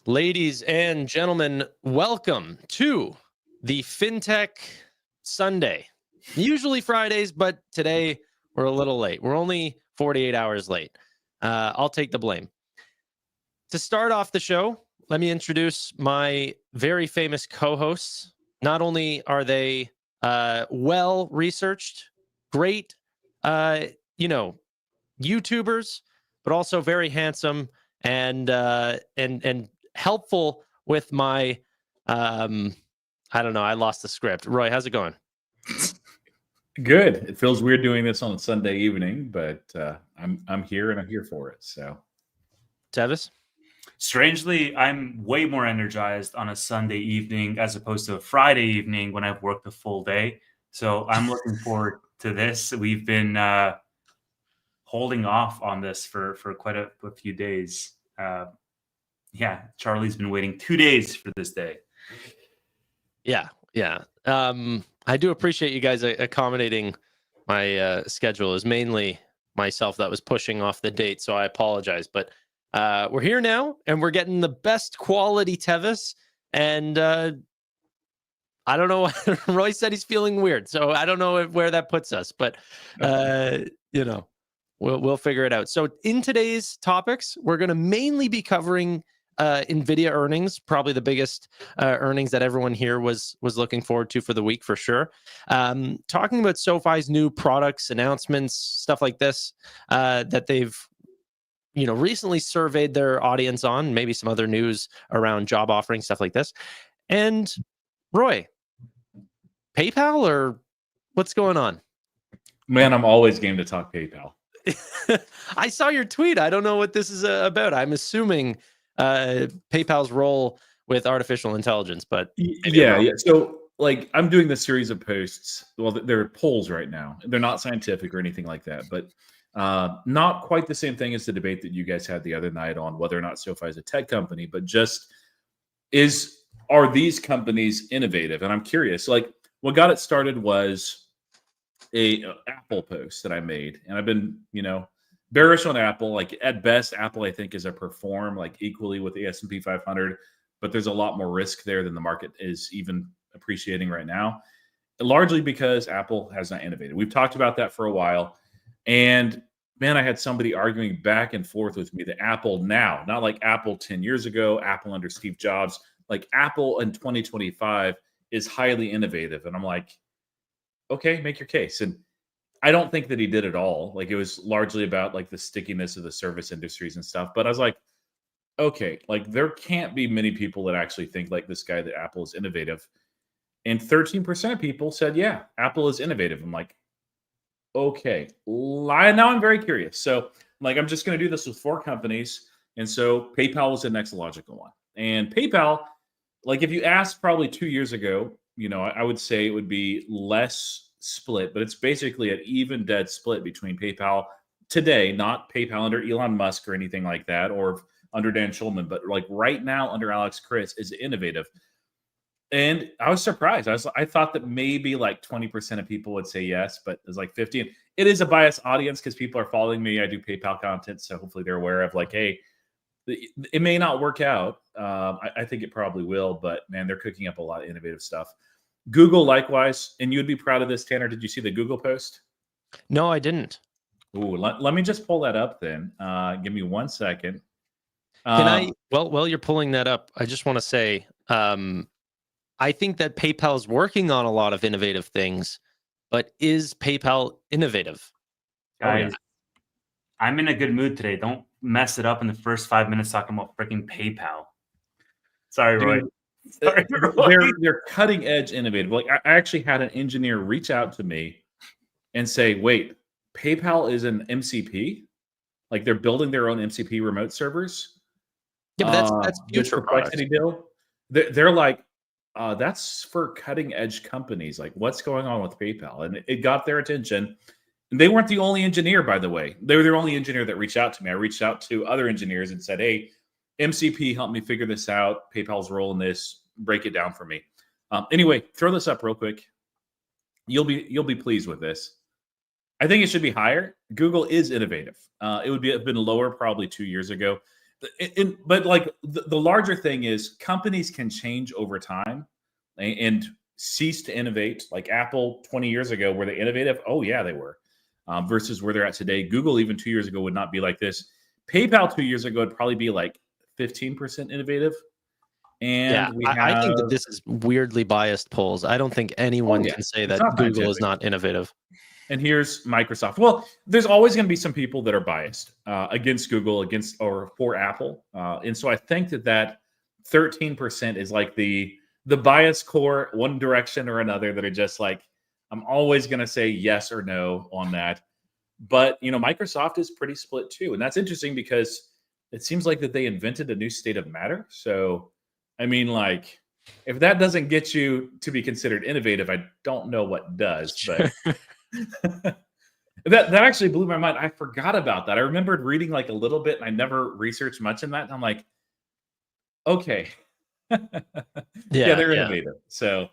Ladies and gentlemen, welcome to the Fintech Sunday. Usually Fridays, but today we're a little late. We're only 48 hours late. I'll take the blame. To start off the show, let me introduce my very famous co-hosts. Not only are they well-researched, great, YouTubers, but also very handsome and helpful with my I don't know, I lost the script. Roy, how's it going? Good. It feels weird doing this on a Sunday evening, but I'm here and I'm here for it. So, Tevis? Strangely, I'm way more energized on a Sunday evening as opposed to a Friday evening when I've worked a full day. So I'm looking forward to this. We've been holding off on this for quite a few days. Charlie's been waiting 2 days for this day. Yeah. I do appreciate you guys accommodating my schedule. It was mainly myself that was pushing off the date, so I apologize. But we're here now, and we're getting the best quality Tevis. And I don't know. Roy said he's feeling weird, so I don't know where that puts us. But we'll figure it out. So in today's topics, we're going to mainly be covering Nvidia earnings, probably the biggest earnings that everyone here was looking forward to for the week for sure. Talking about SoFi's new products, announcements, stuff like this that they've recently surveyed their audience on, maybe some other news around job offerings, stuff like this. And Roy, PayPal or what's going on? Man, I'm always game to talk PayPal. I saw your tweet. I don't know what this is about. I'm assuming PayPal's role with artificial intelligence, but yeah. So I'm doing this series of posts. Well, they're polls right now. They're not scientific or anything like that, but not quite the same thing as the debate that you guys had the other night on whether or not SoFi is a tech company, but just are these companies innovative? And I'm curious, what got it started was a Apple post that I made, and I've been, bearish on Apple. At best, Apple I think is a perform equally with the S&P 500, but there's a lot more risk there than the market is even appreciating right now. Largely because Apple has not innovated. We've talked about that for a while, and man, I had somebody arguing back and forth with me that Apple now, not like Apple 10 years ago, Apple under Steve Jobs, Apple in 2025 is highly innovative, and I'm like, okay, make your case. And I don't think that he did it all. It was largely about the stickiness of the service industries and stuff. But I was like, okay, there can't be many people that actually think like this guy that Apple is innovative. And 13% of people said, yeah, Apple is innovative. I'm like, okay, now I'm very curious. So I'm just going to do this with 4 companies. And so PayPal was the next logical one. And PayPal, if you asked probably 2 years ago, I would say it would be less split, but it's basically an even dead split between PayPal today, not PayPal under Elon Musk or anything like that, or under Dan Schulman, but right now under Alex Chris is innovative. And I was surprised. I thought that maybe 20% of people would say yes, but it's 50. It is a biased audience because people are following me. I do PayPal content, so hopefully they're aware of hey, it may not work out. I think it probably will, but man, they're cooking up a lot of innovative stuff. Google likewise, and you'd be proud of this, Tanner. Did you see the Google post? No, I didn't. Ooh, let me just pull that up then. Give me 1 second. While you're pulling that up, I just want to say, I think that PayPal is working on a lot of innovative things, but is PayPal innovative? Guys, I'm in a good mood today. Don't mess it up in the first 5 minutes talking about freaking PayPal. Sorry, Roy. They're cutting edge innovative. I actually had an engineer reach out to me and say, wait, PayPal is an MCP? They're building their own MCP remote servers? Yeah, but that's future complexity deal. They're like, that's for cutting edge companies. What's going on with PayPal? And it got their attention. And they weren't the only engineer, by the way. They were the only engineer that reached out to me. I reached out to other engineers and said, hey, MCP, help me figure this out. PayPal's role in this, break it down for me. Anyway, throw this up real quick. You'll be pleased with this. I think it should be higher. Google is innovative. It would have been lower probably 2 years ago. But like the larger thing is companies can change over time and cease to innovate. Like Apple 20 years ago, were they innovative? Oh yeah, they were. Versus where they're at today. Google even 2 years ago would not be like this. PayPal 2 years ago would probably be like 15% innovative. Yeah, And we I think that have, this is weirdly biased polls. I don't think anyone yeah, can say it's that not Google is scientific. not innovative. And here's Microsoft. Well, there's always going to be some people that are biased against Google, against or for Apple, and so I think that 13% is like the bias core, one direction or another, that are just like, I'm always going to say yes or no on that. But Microsoft is pretty split too, and that's interesting because it seems like that they invented a new state of matter. So, I mean, like, if that doesn't get you to be considered innovative, I don't know what does. But that actually blew my mind. I forgot about that. I remembered reading like a little bit, and I never researched much in that. And I'm like, okay, yeah, they're Yeah. innovative. So,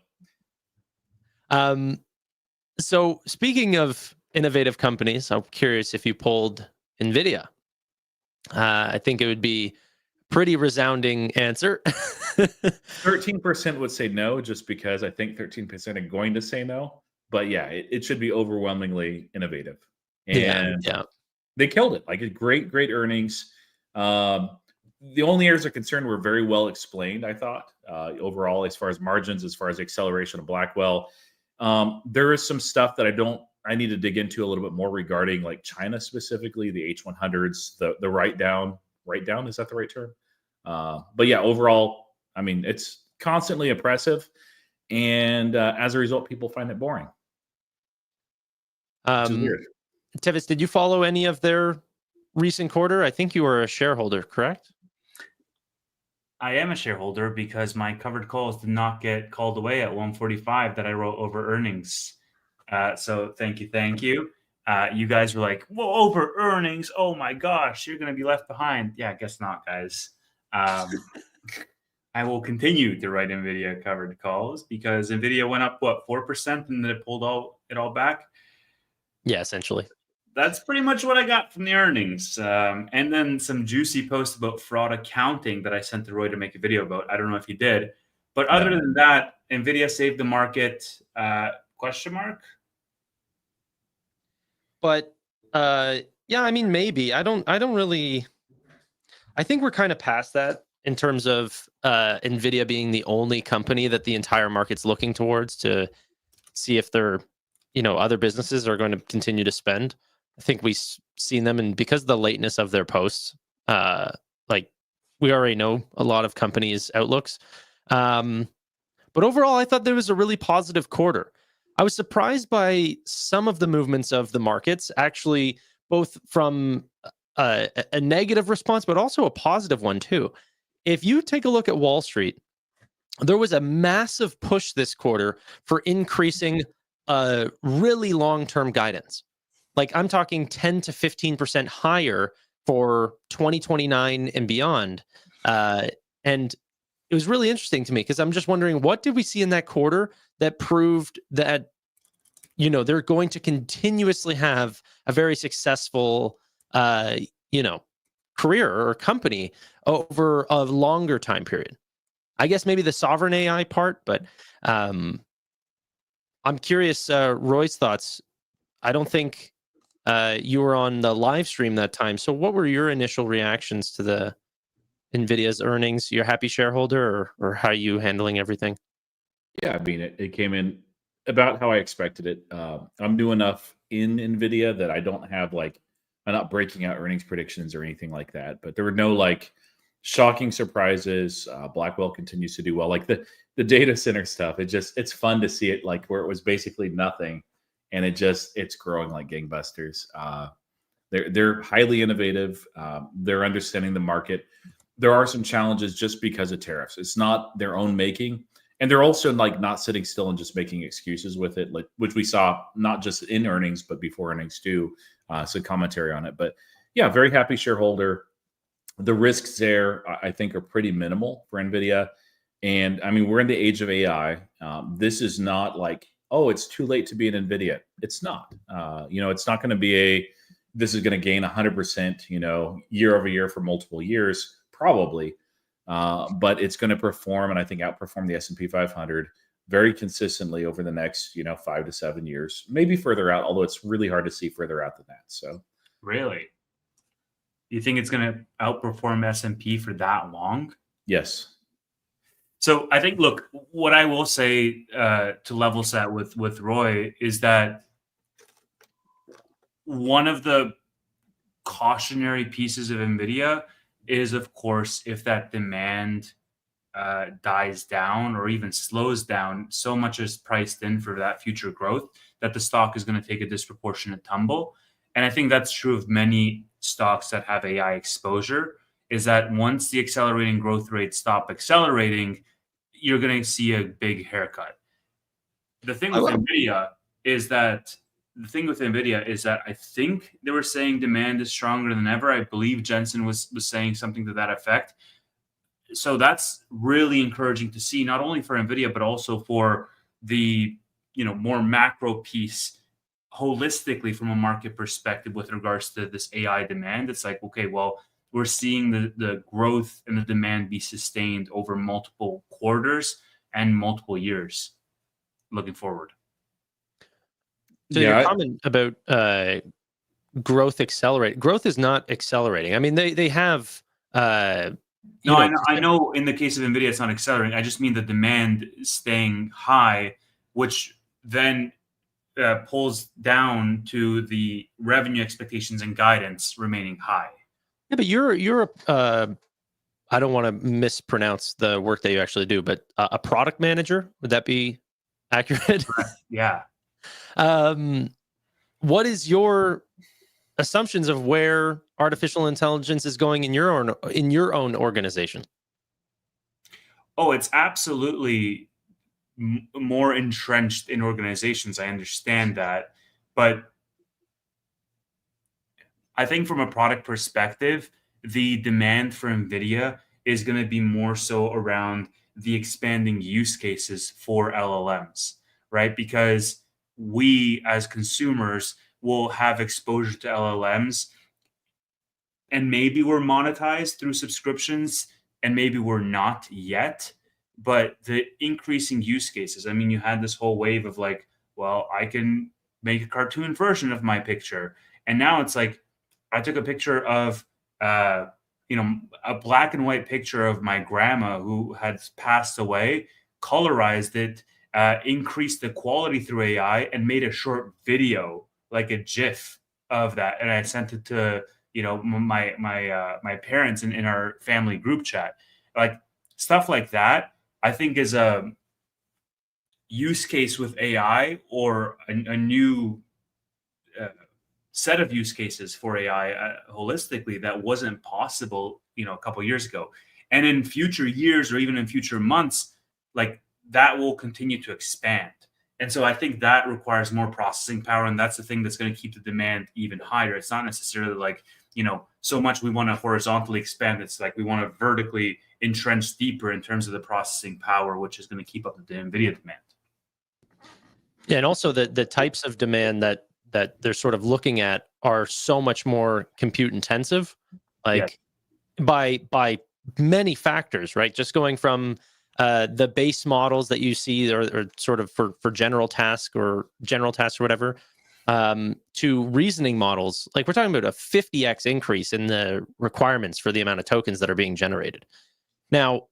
So speaking of innovative companies, I'm curious if you polled Nvidia. I think it would be pretty resounding answer. 13% would say no, just because I think 13% are going to say no. But yeah, it should be overwhelmingly innovative. And Yeah. they killed it. Like, great earnings. The only areas of concern were very well explained, I thought, overall, as far as margins, as far as acceleration of Blackwell. There is some stuff that I need to dig into a little bit more regarding like China specifically, the H100s, the write down, is that the right term? But yeah, overall, I mean, it's constantly oppressive. And as a result, people find it boring. Which is weird. Tevis, did you follow any of their recent quarter? I think you were a shareholder, correct? I am a shareholder because my covered calls did not get called away at 145 that I wrote over earnings. So thank you. You guys were like, whoa, over earnings. Oh my gosh, you're going to be left behind. Yeah, I guess not, guys. I will continue to write Nvidia covered calls because Nvidia went up, 4%, and then it pulled it all back. Yeah, essentially. That's pretty much what I got from the earnings. And then some juicy posts about fraud accounting that I sent to Roy to make a video about. I don't know if he did. But other than that, Nvidia saved the market, question mark? But yeah, I mean, maybe. I don't really, I think we're kind of past that in terms of Nvidia being the only company that the entire market's looking towards to see if their, other businesses are going to continue to spend. I think we've seen them, and because of the lateness of their posts, like, we already know a lot of companies' outlooks. But overall, I thought there was a really positive quarter. I was surprised by some of the movements of the markets, actually, both from a negative response, but also a positive one too. If you take a look at Wall Street, there was a massive push this quarter for increasing really long-term guidance. Like, I'm talking 10 to 15% higher for 2029 and beyond. And it was really interesting to me because I'm just wondering, what did we see in that quarter that proved that, they're going to continuously have a very successful, career or company over a longer time period? I guess maybe the sovereign AI part, but I'm curious, Roy's thoughts. I don't think you were on the live stream that time. So what were your initial reactions to the Nvidia's earnings? You're a happy shareholder, or how are you handling everything? Yeah, I mean, it came in about how I expected it. I'm new enough in Nvidia that I don't have I'm not breaking out earnings predictions or anything like that. But there were no shocking surprises. Blackwell continues to do well. Like the data center stuff, it's fun to see it where it was basically nothing, and it's growing like gangbusters. They're highly innovative. They're understanding the market. There are some challenges just because of tariffs. It's not their own making. And they're also not sitting still and just making excuses with it, which we saw not just in earnings, but before earnings too. Some commentary on it. But yeah, very happy shareholder. The risks there, I think, are pretty minimal for NVIDIA. And I mean, we're in the age of AI. This is not it's too late to be an NVIDIA. It's not. It's not going to be this is going to gain 100%, year over year for multiple years. probably, but it's going to perform, and I think outperform the S&P 500 very consistently over the next 5 to 7 years, maybe further out. Although it's really hard to see further out than that. So really, you think it's going to outperform S&P for that long? yes. So I think, look, what I will say to level set with Roy is that one of the cautionary pieces of Nvidia is, of course, if that demand dies down or even slows down, so much is priced in for that future growth that the stock is going to take a disproportionate tumble. And I think that's true of many stocks that have AI exposure, is that once the accelerating growth rates stop accelerating, you're going to see a big haircut. The thing with Nvidia is that I think they were saying demand is stronger than ever. I believe Jensen was saying something to that effect. So that's really encouraging to see, not only for Nvidia, but also for the more macro piece holistically from a market perspective with regards to this AI demand. It's like, okay, well, we're seeing the growth and the demand be sustained over multiple quarters and multiple years looking forward. So your comment about growth accelerate. Growth is not accelerating. I mean, they have. I know. In the case of Nvidia, it's not accelerating. I just mean the demand staying high, which then pulls down to the revenue expectations and guidance remaining high. Yeah, but you're I don't want to mispronounce the work that you actually do, but a product manager, would that be accurate? Yeah. What is your assumptions of where artificial intelligence is going in your own organization? Oh, it's absolutely more entrenched in organizations. I understand that, but I think from a product perspective, the demand for Nvidia is going to be more so around the expanding use cases for LLMs, right? Because we as consumers will have exposure to LLMs, and maybe we're monetized through subscriptions and maybe we're not yet. But the increasing use cases, I mean, you had this whole wave of like, well, I can make a cartoon version of my picture. And now it's like, I took a picture of, a black and white picture of my grandma who had passed away, colorized it, increased the quality through AI, and made a short video, like a GIF of that. And I sent it to, my parents in our family group chat. Like stuff like that, I think is a use case with AI or a new set of use cases for AI holistically that wasn't possible, a couple of years ago. And in future years or even in future months, like that will continue to expand. And so I think that requires more processing power. And that's the thing that's going to keep the demand even higher. It's not necessarily like, so much we want to horizontally expand. It's like we want to vertically entrench deeper in terms of the processing power, which is going to keep up the NVIDIA demand. Yeah, and also the types of demand that they're sort of looking at are so much more compute intensive, like by many factors, right? Just going from the base models that you see or sort of for general task or whatever, to reasoning models. Like we're talking about a 50x increase in the requirements for the amount of tokens that are being generated. Now,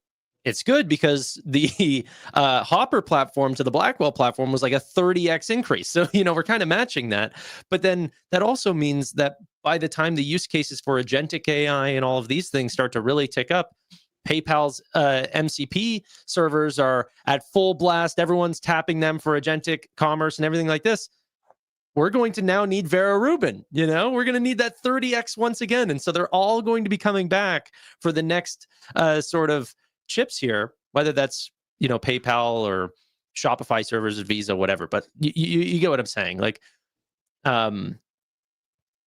it's good because the Hopper platform to the Blackwell platform was like a 30x increase. So, we're kind of matching that. But then that also means that by the time the use cases for agentic AI and all of these things start to really tick up, PayPal's MCP servers are at full blast. Everyone's tapping them for agentic commerce and everything like this. We're going to now need Vera Rubin, we're going to need that 30x once again. And so they're all going to be coming back for the next sort of chips here, whether that's, PayPal or Shopify servers, Visa, whatever. But you get what I'm saying. Like,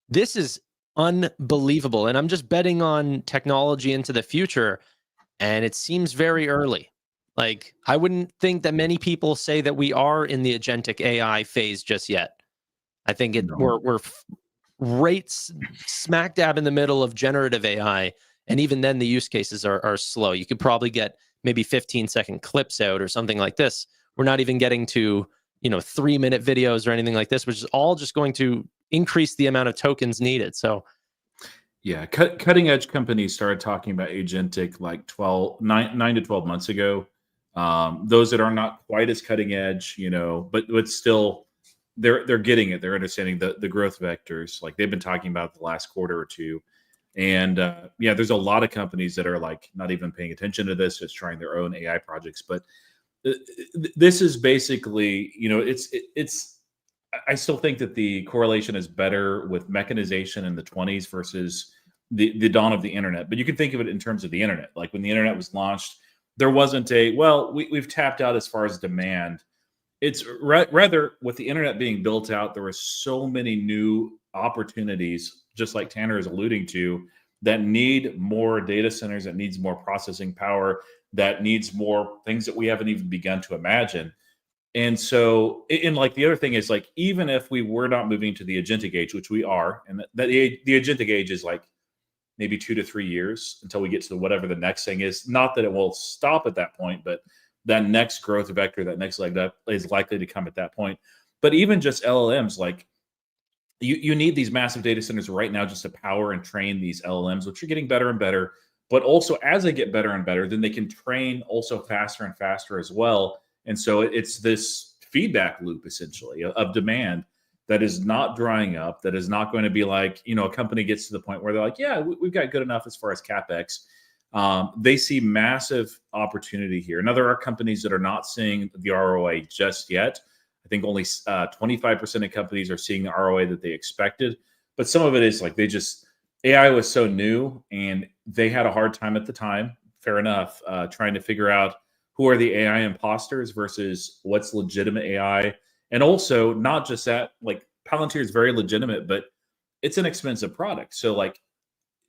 this is unbelievable. And I'm just betting on technology into the future. And it seems very early. Like, I wouldn't think that many people say that we are in the agentic AI phase just yet. I think we're right smack dab in the middle of generative AI, And even then, the use cases are slow. You could probably get maybe 15-second clips out or something like this. We're not even getting to 3-minute videos or anything like this, which is all just going to increase the amount of tokens needed. So Yeah, cutting edge companies started talking about agentic like 9 to 12 months ago. Those that are not quite as cutting edge, but still they're getting it. They're understanding the growth vectors. Like they've been talking about the last quarter or two. And yeah, there's a lot of companies that are like not even paying attention to this, just trying their own AI projects. But this is basically, it's I still think that the correlation is better with mechanization in the 20s versus the dawn of the internet. But you can think of it in terms of the internet. Like when the internet was launched, there wasn't we've tapped out as far as demand. It's rather with the internet being built out, there were so many new opportunities, just like Tanner is alluding to, that need more data centers, that needs more processing power, that needs more things that we haven't even begun to imagine. And so, and like the other thing is like, even if we were not moving to the agentic age, which we are, and the agentic age is like maybe 2 to 3 years until we get to whatever the next thing is. Not that it will stop at that point, but that next growth vector, that next leg up is likely to come at that point. But even just LLMs, like you need these massive data centers right now just to power and train these LLMs, which are getting better and better. But also as they get better and better, then they can train also faster and faster as well. And so it's this feedback loop essentially of demand that is not drying up, that is not going to be like, a company gets to the point where they're like, yeah, we've got good enough as far as CapEx. They see massive opportunity here. Now, there are companies that are not seeing the ROI just yet. I think only 25% of companies are seeing the ROI that they expected. But some of it is like AI was so new and they had a hard time at the time, fair enough, trying to figure out who are the AI imposters versus what's legitimate AI. And also, not just that, like Palantir is very legitimate, but it's an expensive product. So like,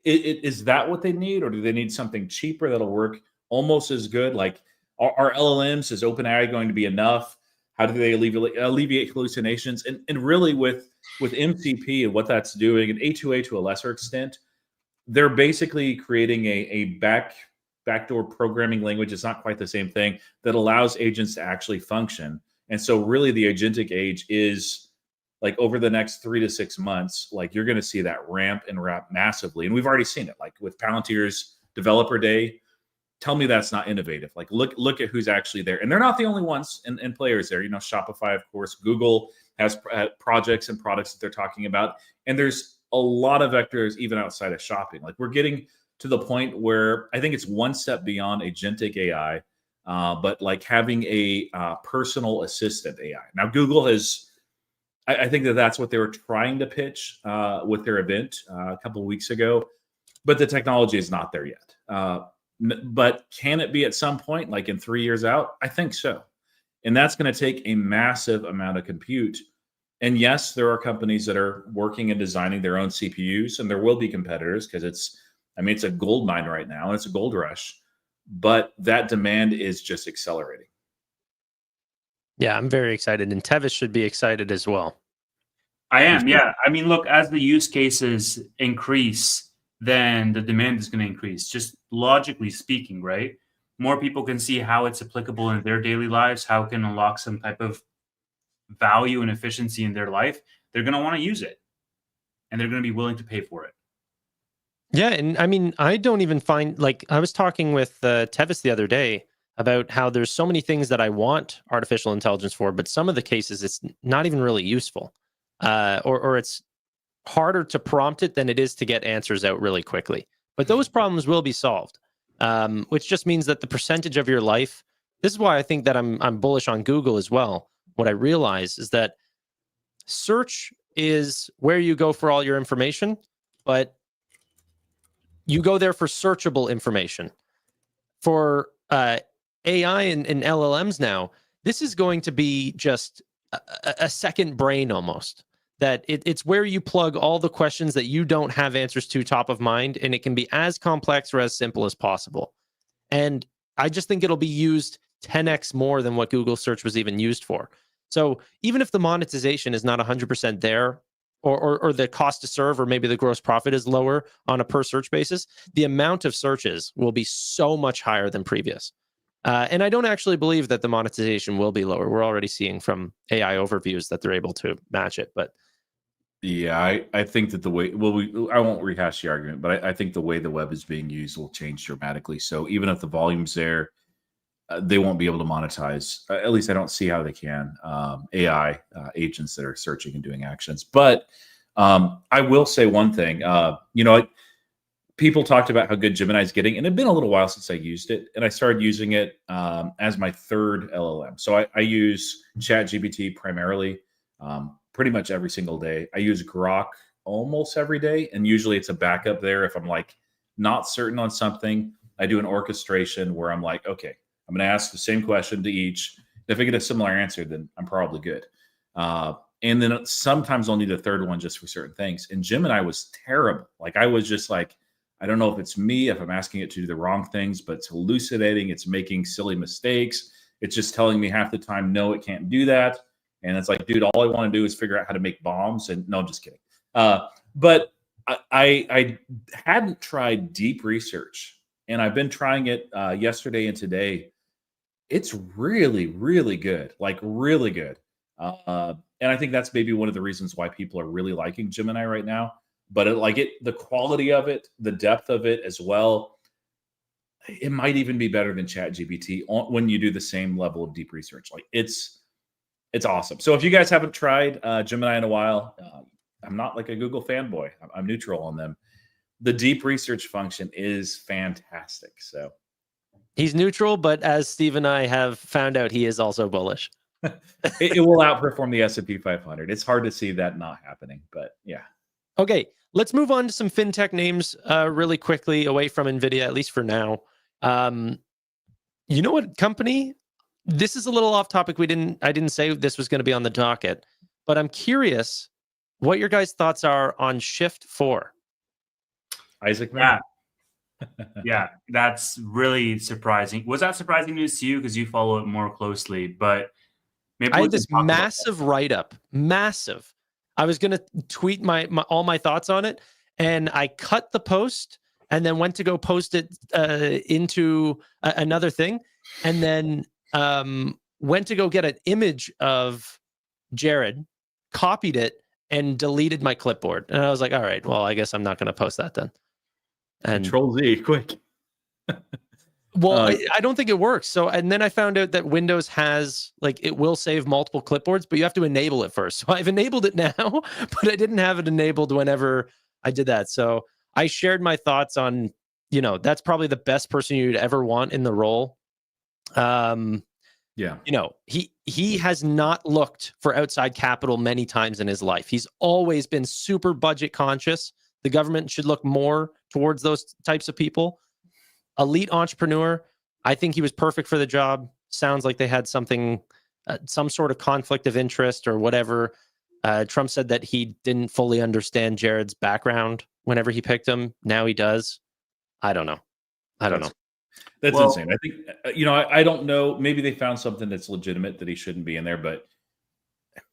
is that what they need, or do they need something cheaper that'll work almost as good? Like, are LLMs, is OpenAI going to be enough? How do they alleviate hallucinations? And really with MCP and what that's doing, and A2A to a lesser extent, they're basically creating a backdoor programming language. It's not quite the same thing, that allows agents to actually function. And so really the agentic age is like over the next 3 to 6 months, like you're going to see that ramp massively. And we've already seen it, like with Palantir's developer day. Tell me that's not innovative. Like look at who's actually there. And they're not the only ones and players there. Shopify, of course, Google has projects and products that they're talking about. And there's a lot of vectors even outside of shopping. Like we're getting to the point where I think it's one step beyond agentic AI, but like having a personal assistant AI. Now, Google has, I think that's what they were trying to pitch with their event a couple of weeks ago, but the technology is not there yet. But can it be at some point, like in 3 years out? I think so. And that's going to take a massive amount of compute. And yes, there are companies that are working and designing their own CPUs, and there will be competitors because it's a gold mine right now, and it's a gold rush. But that demand is just accelerating. Yeah, I'm very excited, and Tevis should be excited as well. I am, yeah. Look, as the use cases increase, then the demand is going to increase, just logically speaking, right? More people can see how it's applicable in their daily lives, how it can unlock some type of value and efficiency in their life. They're going to want to use it, and they're going to be willing to pay for it. Yeah, and I don't even find, like, I was talking with Tevis the other day about how there's so many things that I want artificial intelligence for, but some of the cases it's not even really useful, or it's harder to prompt it than it is to get answers out really quickly. But those problems will be solved, which just means that the percentage of your life. This is why I think that I'm bullish on Google as well. What I realize is that search is where you go for all your information, but you go there for searchable information. For AI and LLMs now, this is going to be just a second brain almost. That it's where you plug all the questions that you don't have answers to top of mind, and it can be as complex or as simple as possible. And I just think it'll be used 10x more than what Google search was even used for. So even if the monetization is not 100% there, or the cost to serve, or maybe the gross profit is lower on a per search basis, the amount of searches will be so much higher than previous. And I don't actually believe that the monetization will be lower. We're already seeing from AI overviews that they're able to match it. But Yeah, I think that the way, well, I won't rehash the argument, but I think the way the web is being used will change dramatically. So even if the volume's there, they won't be able to monetize. At least I don't see how they can. AI agents that are searching and doing actions. But I will say one thing. People talked about how good Gemini's getting, and it'd been a little while since I used it, and I started using it as my third LLM. So I use ChatGPT primarily, pretty much every single day. I use Grok almost every day, and usually it's a backup there. If I'm like not certain on something, I do an orchestration where I'm like, okay, I'm going to ask the same question to each. If I get a similar answer, then I'm probably good. And then sometimes I'll need a third one just for certain things. And Gemini was terrible. Like I was just like, I don't know if it's me, if I'm asking it to do the wrong things, but it's hallucinating. It's making silly mistakes. It's just telling me half the time, no, it can't do that. And it's like, dude, all I want to do is figure out how to make bombs. And no, I'm just kidding. But I hadn't tried deep research, and I've been trying it yesterday and today. It's really, really good, like really good. And I think that's maybe one of the reasons why people are really liking Gemini right now. But the quality of it, the depth of it as well, it might even be better than ChatGPT when you do the same level of deep research. Like it's awesome. So if you guys haven't tried Gemini in a while, I'm not like a Google fanboy. I'm neutral on them. The deep research function is fantastic. So he's neutral, but as Steve and I have found out, he is also bullish. it will outperform the S&P 500. It's hard to see that not happening, but yeah. Okay, let's move on to some fintech names really quickly, away from Nvidia, at least for now. You know what company? This is a little off topic. I didn't say this was going to be on the docket, but I'm curious what your guys' thoughts are on Shift4. Isaac, man. Yeah, that's really surprising. Was that surprising news to you because you follow it more closely? But maybe I had this massive write-up, massive. I was going to tweet all my thoughts on it, and I cut the post and then went to go post it into another thing, and then went to go get an image of Jared, copied it, and deleted my clipboard. And I was like, all right, well, I guess I'm not going to post that then. And Control Z, quick. Well, I don't think it works. So, and then I found out that Windows has, like, it will save multiple clipboards, but you have to enable it first. So I've enabled it now, but I didn't have it enabled whenever I did that. So I shared my thoughts on, that's probably the best person you'd ever want in the role. Yeah. He has not looked for outside capital many times in his life. He's always been super budget conscious. The government should look more towards those types of people. Elite entrepreneur. I think he was perfect for the job. Sounds like they had something, some sort of conflict of interest or whatever. Trump said that he didn't fully understand Jared's background whenever he picked him. Now he does. I don't know. That's insane. I think, I don't know. Maybe they found something that's legitimate that he shouldn't be in there, but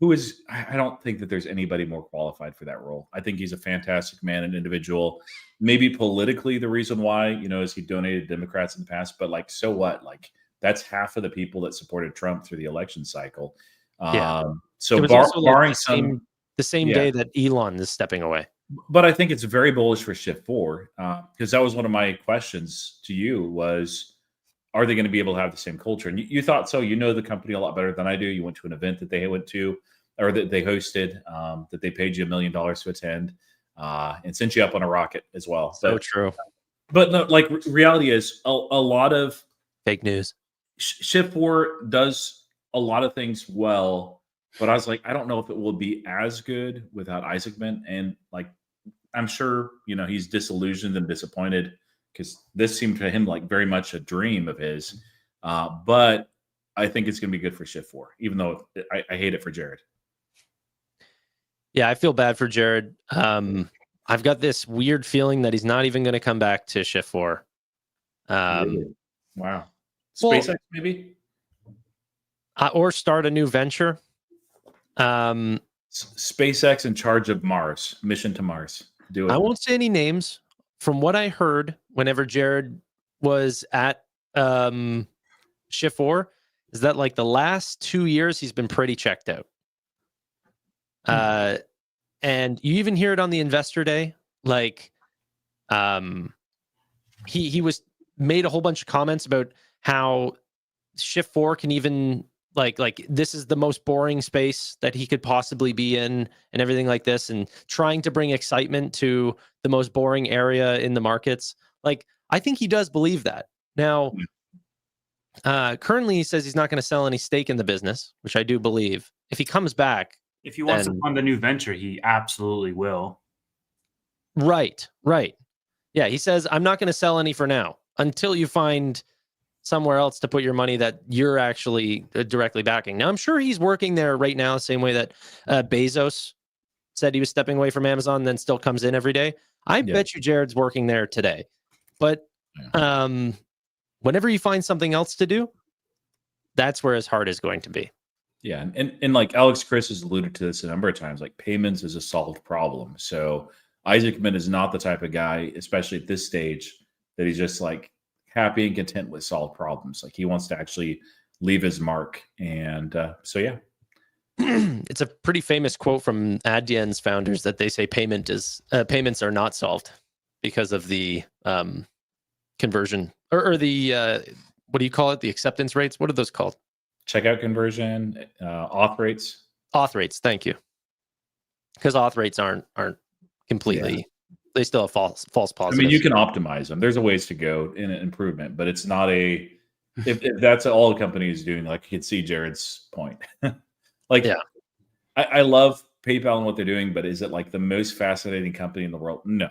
I don't think that there's anybody more qualified for that role. I think he's a fantastic man and individual. Maybe politically, the reason why, is he donated Democrats in the past, but like, so what? Like, that's half of the people that supported Trump through the election cycle. So barring the same day that Elon is stepping away. But I think it's very bullish for Shift4 because that was one of my questions to you was, are they going to be able to have the same culture? And you thought so. You know the company a lot better than I do. You went to an event that they went to or that they hosted, that they paid you $1 million to attend and sent you up on a rocket as well. So true. But no, like reality is a lot of fake news. Shift4 does a lot of things well, but I was like, I don't know if it will be as good without Isaacman. And like, I'm sure, he's disillusioned and disappointed because this seemed to him like very much a dream of his. But I think it's going to be good for Shift4, even though I hate it for Jared. Yeah, I feel bad for Jared. I've got this weird feeling that he's not even going to come back to Shift4. Really? Wow. SpaceX, maybe? Or start a new venture. SpaceX in charge of Mars, mission to Mars. Do it. I won't say any names. From what I heard, whenever Jared was at Shift 4, is that like the last 2 years he's been pretty checked out. And you even hear it on the Investor Day, like he was made a whole bunch of comments about how Shift 4 can even like this is the most boring space that he could possibly be in and everything like this, and trying to bring excitement to the most boring area in the markets. Like, I think he does believe that. Now, currently he says he's not going to sell any stake in the business, which I do believe. If he comes back, if he wants to fund a new venture, he absolutely will. Right. Yeah, he says, I'm not going to sell any for now until you find somewhere else to put your money that you're actually directly backing. Now, I'm sure he's working there right now, the same way that Bezos said he was stepping away from Amazon, then still comes in every day. I bet you Jared's working there today. But whenever you find something else to do, that's where his heart is going to be. Yeah, and like Alex Chris has alluded to this a number of times, like payments is a solved problem. So Isaacman is not the type of guy, especially at this stage, that he's just like happy and content with solved problems. Like he wants to actually leave his mark. And so, yeah. It's a pretty famous quote from Adyen's founders that they say payments are not solved because of the conversion or the what do you call it? The acceptance rates. What are those called? Checkout conversion, auth rates. Auth rates. Thank you. Because auth rates aren't completely. They still have false positives. I mean, you can optimize them. There's a ways to go in an improvement, but it's not a. If that's all a company is doing, like you can see Jared's point. I love PayPal and what they're doing, but is it like the most fascinating company in the world? No.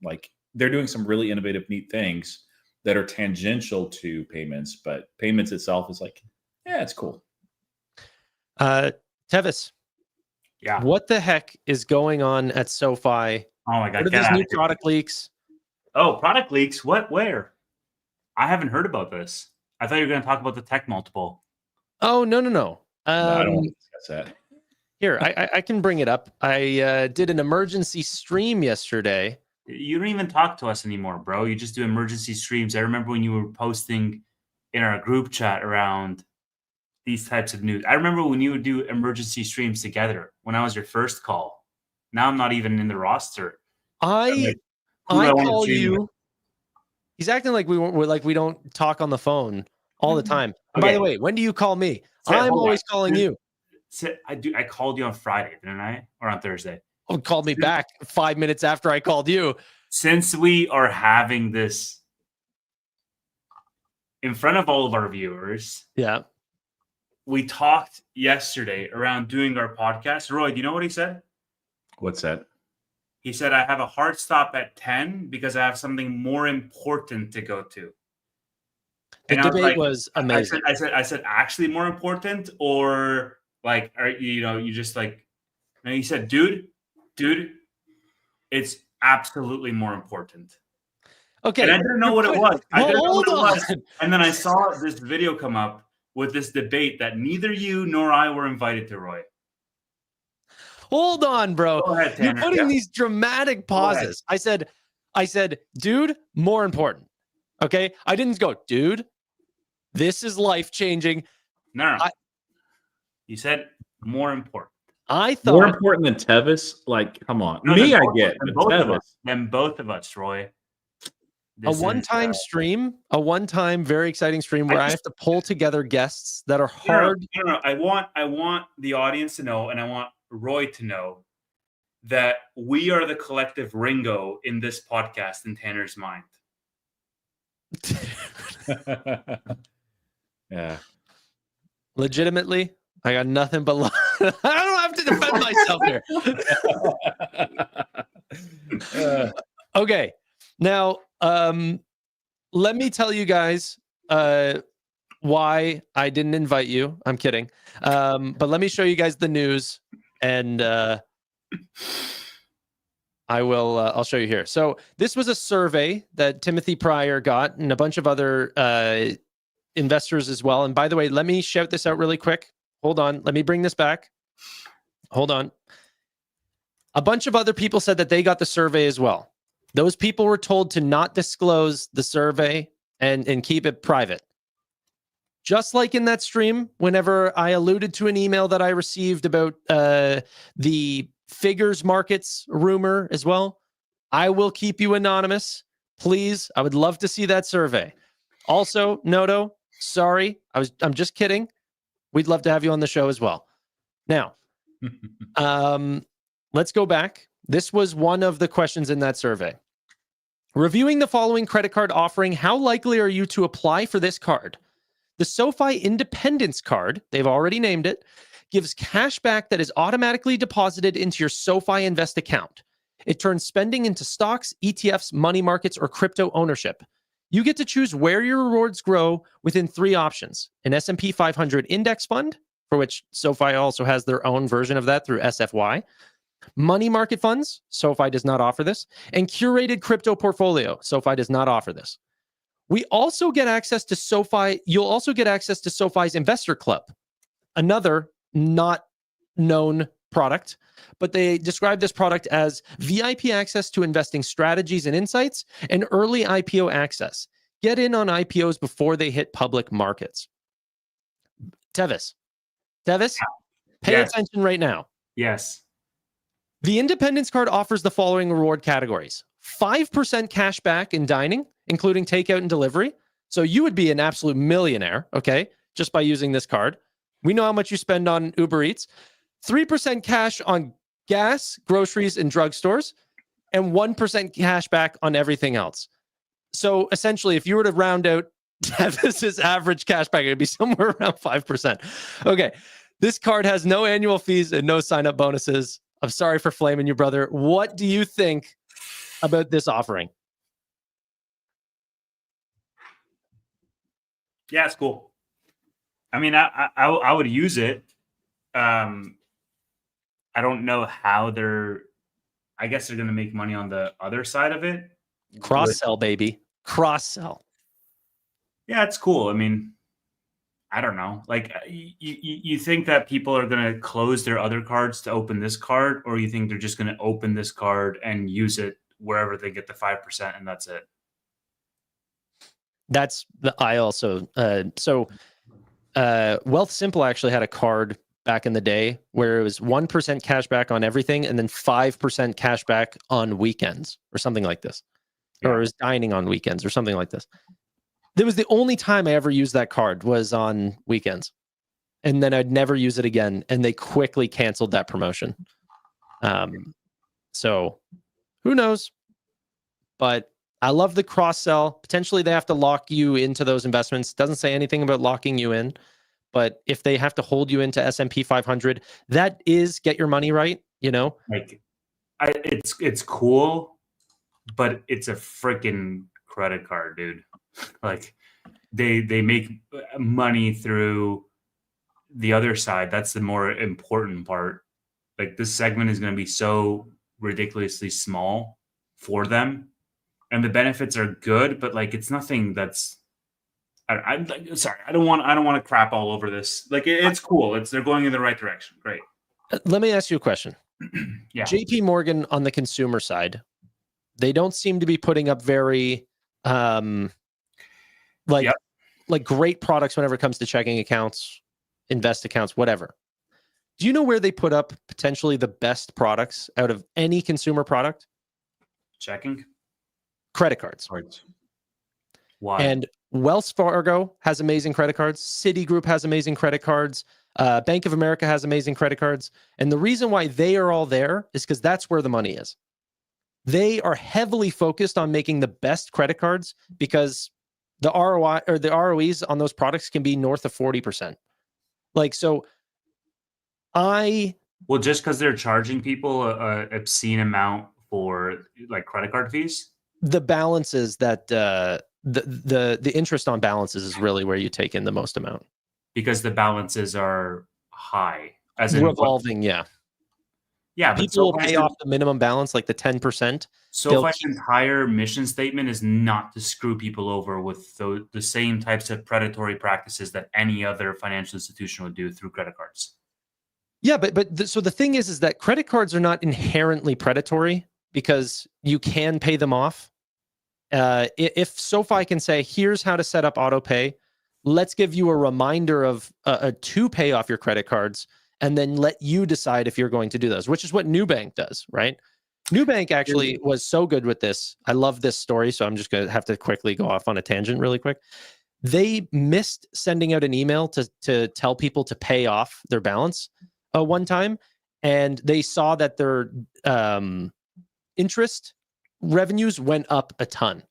Like they're doing some really innovative, neat things that are tangential to payments, but payments itself is like, yeah, it's cool. Tevis. Yeah. What the heck is going on at SoFi? Oh my God. What are these new product leaks? Oh, product leaks? What? Where? I haven't heard about this. I thought you were going to talk about the tech multiple. Oh, no. No, I don't want to discuss that. Here, I can bring it up. I did an emergency stream yesterday. You don't even talk to us anymore, bro. You just do emergency streams. I remember when you were posting in our group chat around these types of news. I remember when you would do emergency streams together when I was your first call. Now I'm not even in the roster. I call you. He's acting like we don't talk on the phone all the time. Okay. By the way, when do you call me? I'm always calling you. I called you on Friday, didn't I? Or on Thursday? Oh, called me back 5 minutes after I called you. Since we are having this in front of all of our viewers, we talked yesterday around doing our podcast. Roy, do you know what he said? What's that? He said, I have a hard stop at 10 because I have something more important to go to. The debate was amazing. I said, actually more important, or like, are you just like, and he said, dude, it's absolutely more important. Okay. And I didn't know what it was. I didn't know what it was. And then I saw this video come up with this debate that neither you nor I were invited to, Roy. Hold on, bro. Go ahead, Tanner. You're putting these dramatic pauses. I said, dude, more important. Okay. I didn't go, dude, this is life-changing. No. You said more important. I thought more important than Tevis. Like, come on. I get both of us, Roy. A one-time stream, a one-time very exciting stream where I have to pull together guests that are hard. No. I want the audience to know, and I want Roy to know that we are the collective Ringo in this podcast in Tanner's mind. Yeah. Legitimately, I got nothing but love. I don't have to defend myself here. Okay. Now, let me tell you guys why I didn't invite you. I'm kidding. But let me show you guys the news, and I'll show you here. So this was a survey that Timothy Pryor got and a bunch of other investors as well. And by the way, let me shout this out really quick. Hold on. Let me bring this back. hold on. A bunch of other people said that they got the survey as well. Those people were told to not disclose the survey and keep it private. Just like in that stream, whenever I alluded to an email that I received about the figures markets rumor as well, I will keep you anonymous. Please, I would love to see that survey. Also, Noto, sorry, I'm just kidding. We'd love to have you on the show as well. Now, let's go back. This was one of the questions in that survey. Reviewing the following credit card offering, how likely are you to apply for this card? The SoFi Independence Card, they've already named it, gives cash back that is automatically deposited into your SoFi Invest account. It turns spending into stocks, ETFs, money markets, or crypto ownership. You get to choose where your rewards grow within 3 options: an S&P 500 index fund, for which SoFi also has their own version of that through SFY, money market funds, SoFi does not offer this, and curated crypto portfolio, SoFi does not offer this. We also get access to SoFi. You'll also get access to SoFi's Investor Club, another not known product, but they describe this product as VIP access to investing strategies and insights and early IPO access. Get in on IPOs before they hit public markets. Tevis, pay attention right now. Yes. The Independence Card offers the following reward categories: 5% cash back in dining, including takeout and delivery. So you would be an absolute millionaire, okay, just by using this card. We know how much you spend on Uber Eats. 3% cash on gas, groceries, and drugstores, and 1% cash back on everything else. So essentially, if you were to round out Tevis's average cash back, it'd be somewhere around 5%. Okay, this card has no annual fees and no sign-up bonuses. I'm sorry for flaming you, brother. What do you think about this offering? Yeah, it's cool. I mean, I would use it. I don't know how I guess they're going to make money on the other side of it. Cross-sell, baby. Cross-sell. Yeah, it's cool. I mean, I don't know. Like, you think that people are going to close their other cards to open this card, or you think they're just going to open this card and use it wherever they get the 5% and that's it? That's the I also Wealth Simple actually had a card back in the day where it was 1% cash back on everything and then 5% cash back on weekends or something like this. Yeah. Or it was dining on weekends or something like this. That was the only time I ever used that card, was on weekends. And then I'd never use it again. And they quickly canceled that promotion. So who knows? But I love the cross-sell. Potentially they have to lock you into those investments. Doesn't say anything about locking you in. But if they have to hold you into S&P 500, that is get your money right, you know? Like, it's cool, but it's a freaking credit card, dude. Like, they make money through the other side. That's the more important part. Like, this segment is going to be so ridiculously small for them, and the benefits are good, but like, it's nothing that's. I'm sorry. I don't want to crap all over this. Like, it's cool. They're going in the right direction. Great. Let me ask you a question. Yeah. JP Morgan on the consumer side, they don't seem to be putting up very like great products whenever it comes to checking accounts, invest accounts, whatever. Do you know where they put up potentially the best products out of any consumer product? Checking? Credit cards. Why? And Wells Fargo has amazing credit cards. Citigroup has amazing credit cards. Bank of America has amazing credit cards. And the reason why they are all there is because that's where the money is. They are heavily focused on making the best credit cards because the ROI or the ROEs on those products can be north of 40%. Like, so well, just because they're charging people a obscene amount for like credit card fees, the balances that the interest on balances is really where you take in the most amount, because the balances are high, as in revolving. Yeah, people will pay off the minimum balance, like the 10%. SoFi's entire mission statement is not to screw people over with the same types of predatory practices that any other financial institution would do through credit cards. Yeah, so the thing is that credit cards are not inherently predatory because you can pay them off. If SoFi can say, here's how to set up auto pay, let's give you a reminder of to pay off your credit cards, and then let you decide if you're going to do those, which is what Nubank does, right? Nubank actually was so good with this. I love this story, so I'm just going to have to quickly go off on a tangent really quick. They missed sending out an email to tell people to pay off their balance one time, and they saw that their interest revenues went up a ton.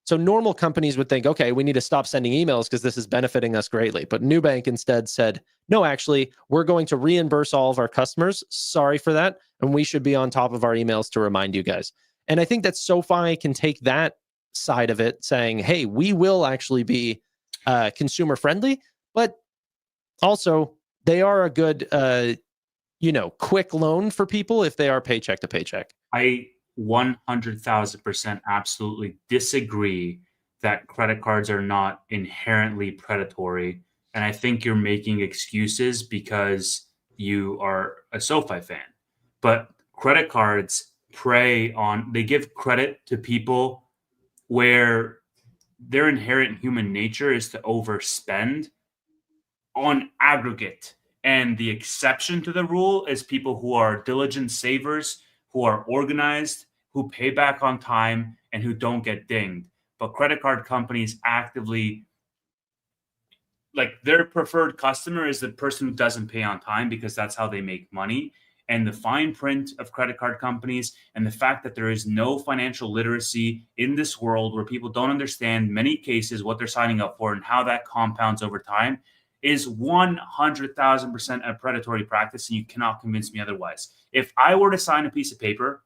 So normal companies would think, okay, we need to stop sending emails because this is benefiting us greatly. But Nubank instead said, no, actually, we're going to reimburse all of our customers. Sorry for that. And we should be on top of our emails to remind you guys. And I think that SoFi can take that side of it, saying, hey, we will actually be consumer friendly, but also they are a good, quick loan for people if they are paycheck to paycheck. I 100,000% absolutely disagree that credit cards are not inherently predatory. And I think you're making excuses because you are a SoFi fan. But credit cards they give credit to people where their inherent human nature is to overspend on aggregate. And the exception to the rule is people who are diligent savers, who are organized, who pay back on time, and who don't get dinged. But credit card companies actively, like, their preferred customer is the person who doesn't pay on time because that's how they make money. And the fine print of credit card companies and the fact that there is no financial literacy in this world, where people don't understand many cases what they're signing up for and how that compounds over time, is 100,000% a predatory practice, and you cannot convince me otherwise. If I were to sign a piece of paper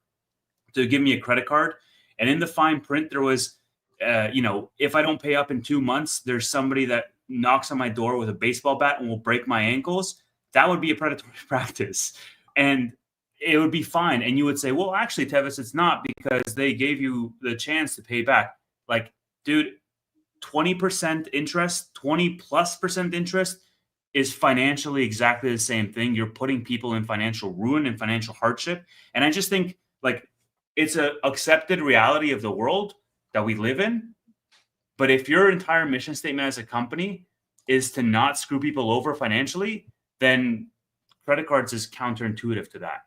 to give me a credit card, and in the fine print there was, if I don't pay up in 2 months, there's somebody that knocks on my door with a baseball bat and will break my ankles, that would be a predatory practice. And it would be fine. And you would say, well, actually, Tevis, it's not, because they gave you the chance to pay back. Like, dude, 20% interest, 20+% interest is financially exactly the same thing. You're putting people in financial ruin and financial hardship. And I just think, like, it's an accepted reality of the world that we live in. But if your entire mission statement as a company is to not screw people over financially, then credit cards is counterintuitive to that.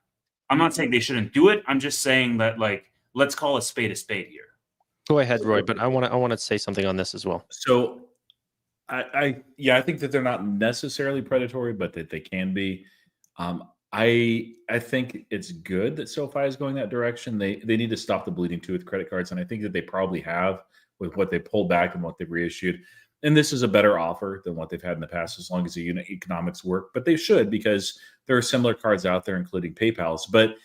I'm not saying they shouldn't do it. I'm just saying that, like, let's call a spade here. Go ahead, Roy, but I want to say something on this as well. So I think that they're not necessarily predatory, but that they can be. I think it's good that SoFi is going that direction. They need to stop the bleeding too with credit cards, and I think that they probably have with what they pulled back and what they've reissued. And this is a better offer than what they've had in the past, as long as the unit economics work. But they should, because there are similar cards out there, including PayPal's. But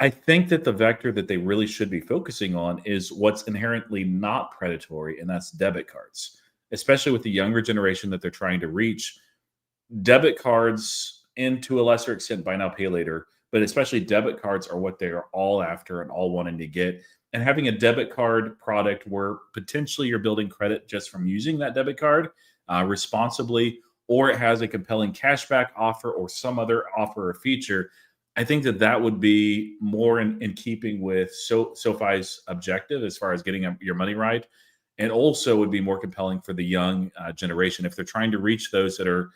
I think that the vector that they really should be focusing on is what's inherently not predatory, and that's debit cards, especially with the younger generation that they're trying to reach. Debit cards, and to a lesser extent, buy now, pay later, but especially debit cards are what they are all after and all wanting to get. And having a debit card product where potentially you're building credit just from using that debit card responsibly, or it has a compelling cashback offer or some other offer or feature, I think that would be more in keeping with SoFi's objective as far as getting your money right, and also would be more compelling for the young generation if they're trying to reach those that are,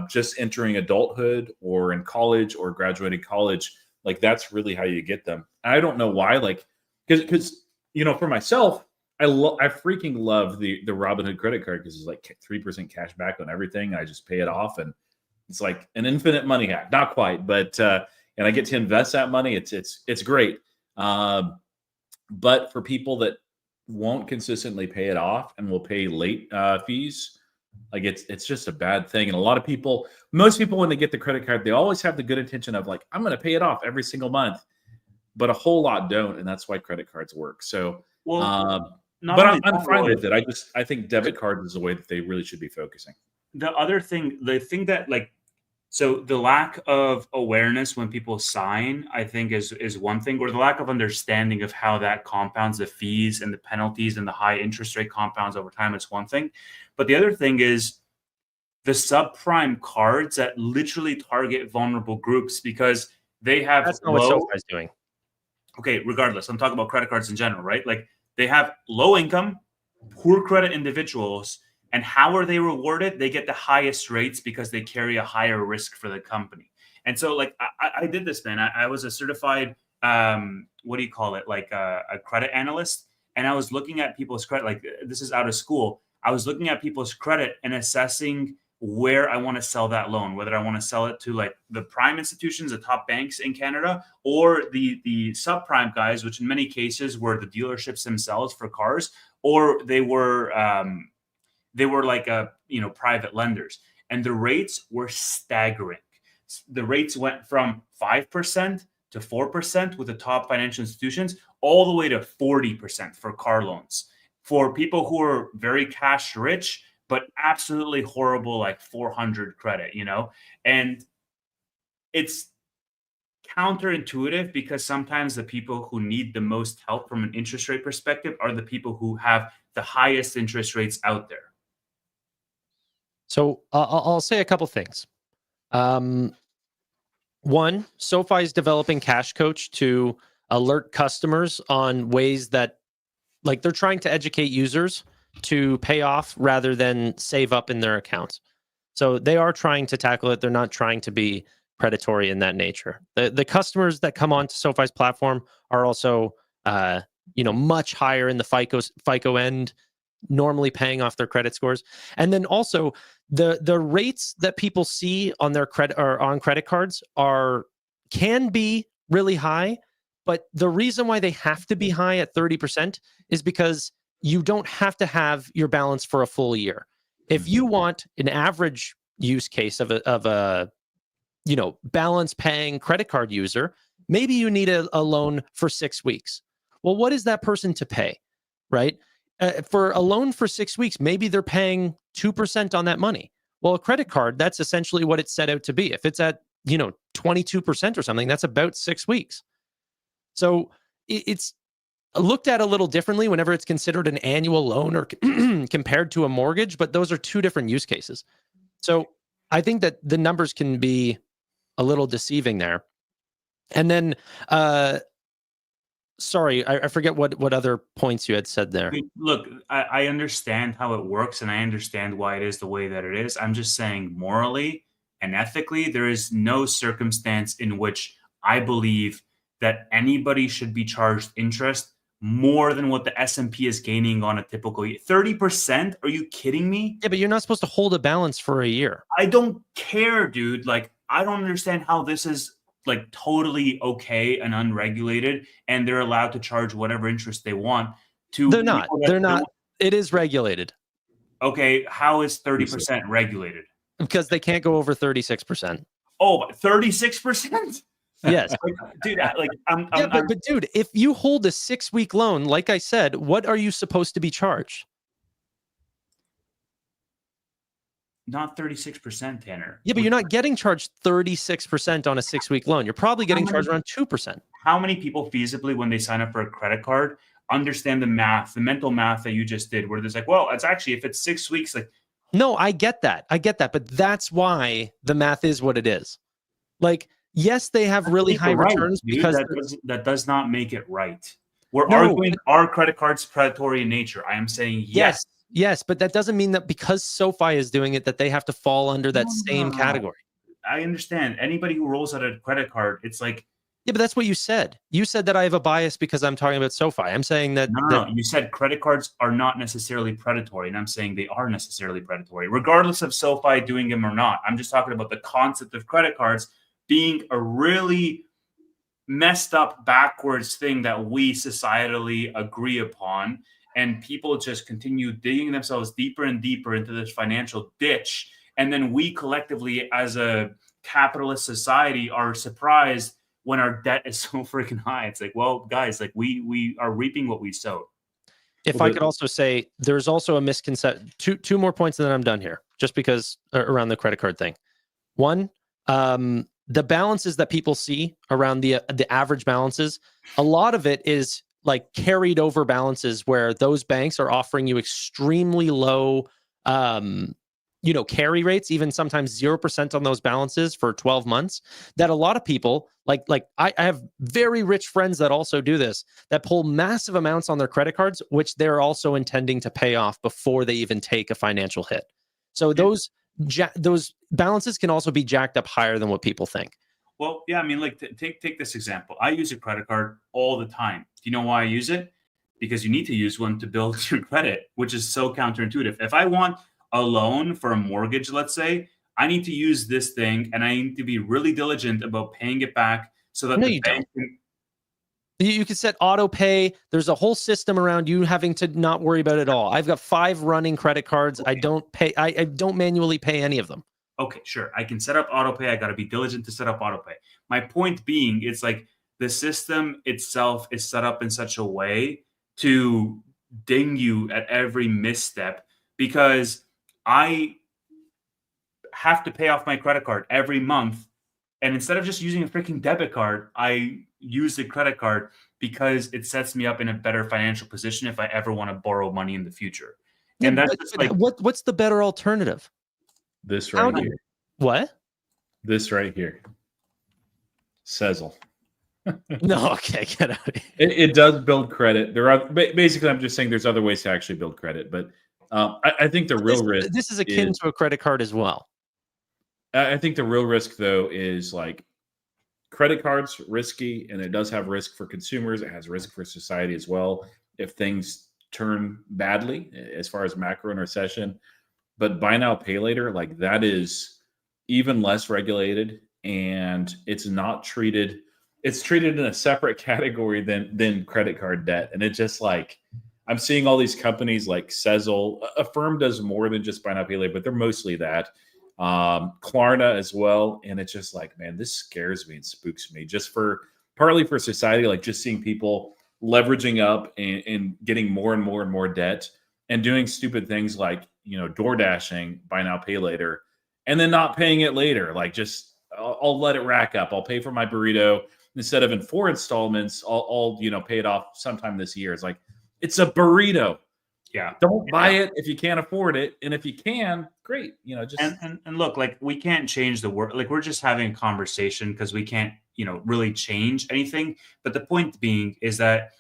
just entering adulthood or in college or graduating college. Like, that's really how you get them. And I don't know why, like, because for myself, I freaking love the Robinhood credit card, because it's like 3% cash back on everything. I just pay it off, and it's like an infinite money hack. Not quite, but and I get to invest that money. It's great. But for people that won't consistently pay it off and will pay late fees, like, it's just a bad thing. And a lot of people, most people, when they get the credit card, they always have the good intention of, like, I'm going to pay it off every single month, but a whole lot don't, and that's why credit cards work. So, but I'm fine with it. I think debit card is the way that they really should be focusing. The thing that, like, so the lack of awareness when people sign, I think is one thing, or the lack of understanding of how that compounds, the fees and the penalties and the high interest rate compounds over time, is one thing. But the other thing is, the subprime cards that literally target vulnerable groups because they have That's not what SoFi is doing. Okay, regardless, I'm talking about credit cards in general, right? Like they have low income, poor credit individuals, and how are they rewarded? They get the highest rates because they carry a higher risk for the company. And so, like, I did this, man. I was a certified, what do you call it? Like a credit analyst, and I was looking at people's credit. Like this is out of school. I was looking at people's credit and assessing where I want to sell that loan, whether I want to sell it to like the prime institutions, the top banks in Canada, or the subprime guys, which in many cases were the dealerships themselves for cars, or they were like private lenders, and the rates were staggering. The rates went from 5% to 4% with the top financial institutions, all the way to 40% for car loans for people who are very cash rich but absolutely horrible, like 400 credit, and it's counterintuitive because sometimes the people who need the most help from an interest rate perspective are the people who have the highest interest rates out there. So I'll say a couple things. One, SoFi is developing Cash Coach to alert customers on ways that, like, they're trying to educate users to pay off rather than save up in their accounts. So they are trying to tackle it. They're not trying to be predatory in that nature. The customers that come onto SoFi's platform are also much higher in the FICO end, normally paying off their credit scores. And then also the rates that people see on their credit or on credit cards can be really high, but the reason why they have to be high at 30% is because you don't have to have your balance for a full year. If you want an average use case of a balance paying credit card user, maybe you need a loan for 6 weeks. Well, what is that person to pay, right? For a loan for 6 weeks, maybe they're paying 2% on that money. Well, a credit card, that's essentially what it's set out to be. If it's at 22% or something, that's about 6 weeks. So it's looked at a little differently whenever it's considered an annual loan or compared to a mortgage, but those are two different use cases. So I think that the numbers can be a little deceiving there. And then, sorry, I forget what other points you had said there. Look, I understand how it works, and I understand why it is the way that it is. I'm just saying morally and ethically, there is no circumstance in which I believe that anybody should be charged interest more than what the S&P is gaining on a typical year. 30%? Are you kidding me? Yeah, but you're not supposed to hold a balance for a year. I don't care, dude. Like, I don't understand how this is like totally okay and unregulated, and they're allowed to charge whatever interest they want to. They're not. They're not. It is regulated. Okay, how is 30% regulated? Because they can't go over 36%. Oh, 36%? Yes. Dude, but dude, if you hold a 6-week loan, like I said, what are you supposed to be charged? Not 36%, Tanner. Yeah, but you're not getting charged 36% on a 6-week loan. You're probably getting charged around 2%. How many people feasibly, when they sign up for a credit card, understand the math, the mental math that you just did, where there's like, well, it's actually, if it's 6 weeks, like. No, I get that. But that's why the math is what it is. Like, yes, they have really high returns because that does not make it right. We're arguing, are credit cards predatory in nature? I am saying yes. Yes, but that doesn't mean that because SoFi is doing it, that they have to fall under that same category. I understand. Anybody who rolls out a credit card, it's like. Yeah, but that's what you said. You said that I have a bias because I'm talking about SoFi. I'm saying that. No. You said credit cards are not necessarily predatory, and I'm saying they are necessarily predatory, regardless of SoFi doing them or not. I'm just talking about the concept of credit cards being a really messed up, backwards thing that we societally agree upon. And people just continue digging themselves deeper and deeper into this financial ditch. And then we collectively, as a capitalist society, are surprised when our debt is so freaking high. It's like, well, guys, like we are reaping what we sowed. If I could also say, there's also a misconception. Two more points, and then I'm done here, just because around the credit card thing. One, the balances that people see around the average balances, a lot of it is like carried over balances where those banks are offering you extremely low carry rates, even sometimes 0% on those balances for 12 months, that a lot of people, like I have very rich friends that also do this, that pull massive amounts on their credit cards, which they're also intending to pay off before they even take a financial hit. So those balances can also be jacked up higher than what people think. Well, yeah, I mean, like take this example. I use a credit card all the time. Do you know why I use it? Because you need to use one to build your credit, which is so counterintuitive. If I want a loan for a mortgage, let's say, I need to use this thing and I need to be really diligent about paying it back so that the bank can. You can set auto pay. There's a whole system around you having to not worry about it all. I've got 5 running credit cards. Okay. I don't manually pay any of them. Okay, sure. I can set up auto pay. I got to be diligent to set up auto pay. My point being, it's like the system itself is set up in such a way to ding you at every misstep, because I have to pay off my credit card every month. And instead of just using a freaking debit card, I use the credit card because it sets me up in a better financial position if I ever want to borrow money in the future. Yeah, and that's just like, what's the better alternative? This right here. What? This right here. Sezzle. No, okay, get out of here. It does build credit. There are basically, I'm just saying there's other ways to actually build credit, but I think the real risk. This is akin to a credit card as well. I think the real risk, though, is like credit cards risky, and it does have risk for consumers. It has risk for society as well if things turn badly as far as macro and recession. But buy now, pay later, like that is even less regulated, and it's not treated. It's treated in a separate category than credit card debt, and it just like I'm seeing all these companies like Sezzle. Affirm does more than just buy now, pay later, but they're mostly that. Klarna as well, and it's just like, man, this scares me and spooks me. Just for partly for society, like just seeing people leveraging up and getting more and more and more debt and doing stupid things like door dashing, buy now, pay later, and then not paying it later. Like just I'll let it rack up. I'll pay for my burrito instead of in 4 installments. I'll pay it off sometime this year. It's like it's a burrito. Yeah. Don't buy it if you can't afford it. And if you can, great. Just and look, like we can't change the world. Like we're just having a conversation because we can't, really change anything. But the point being is that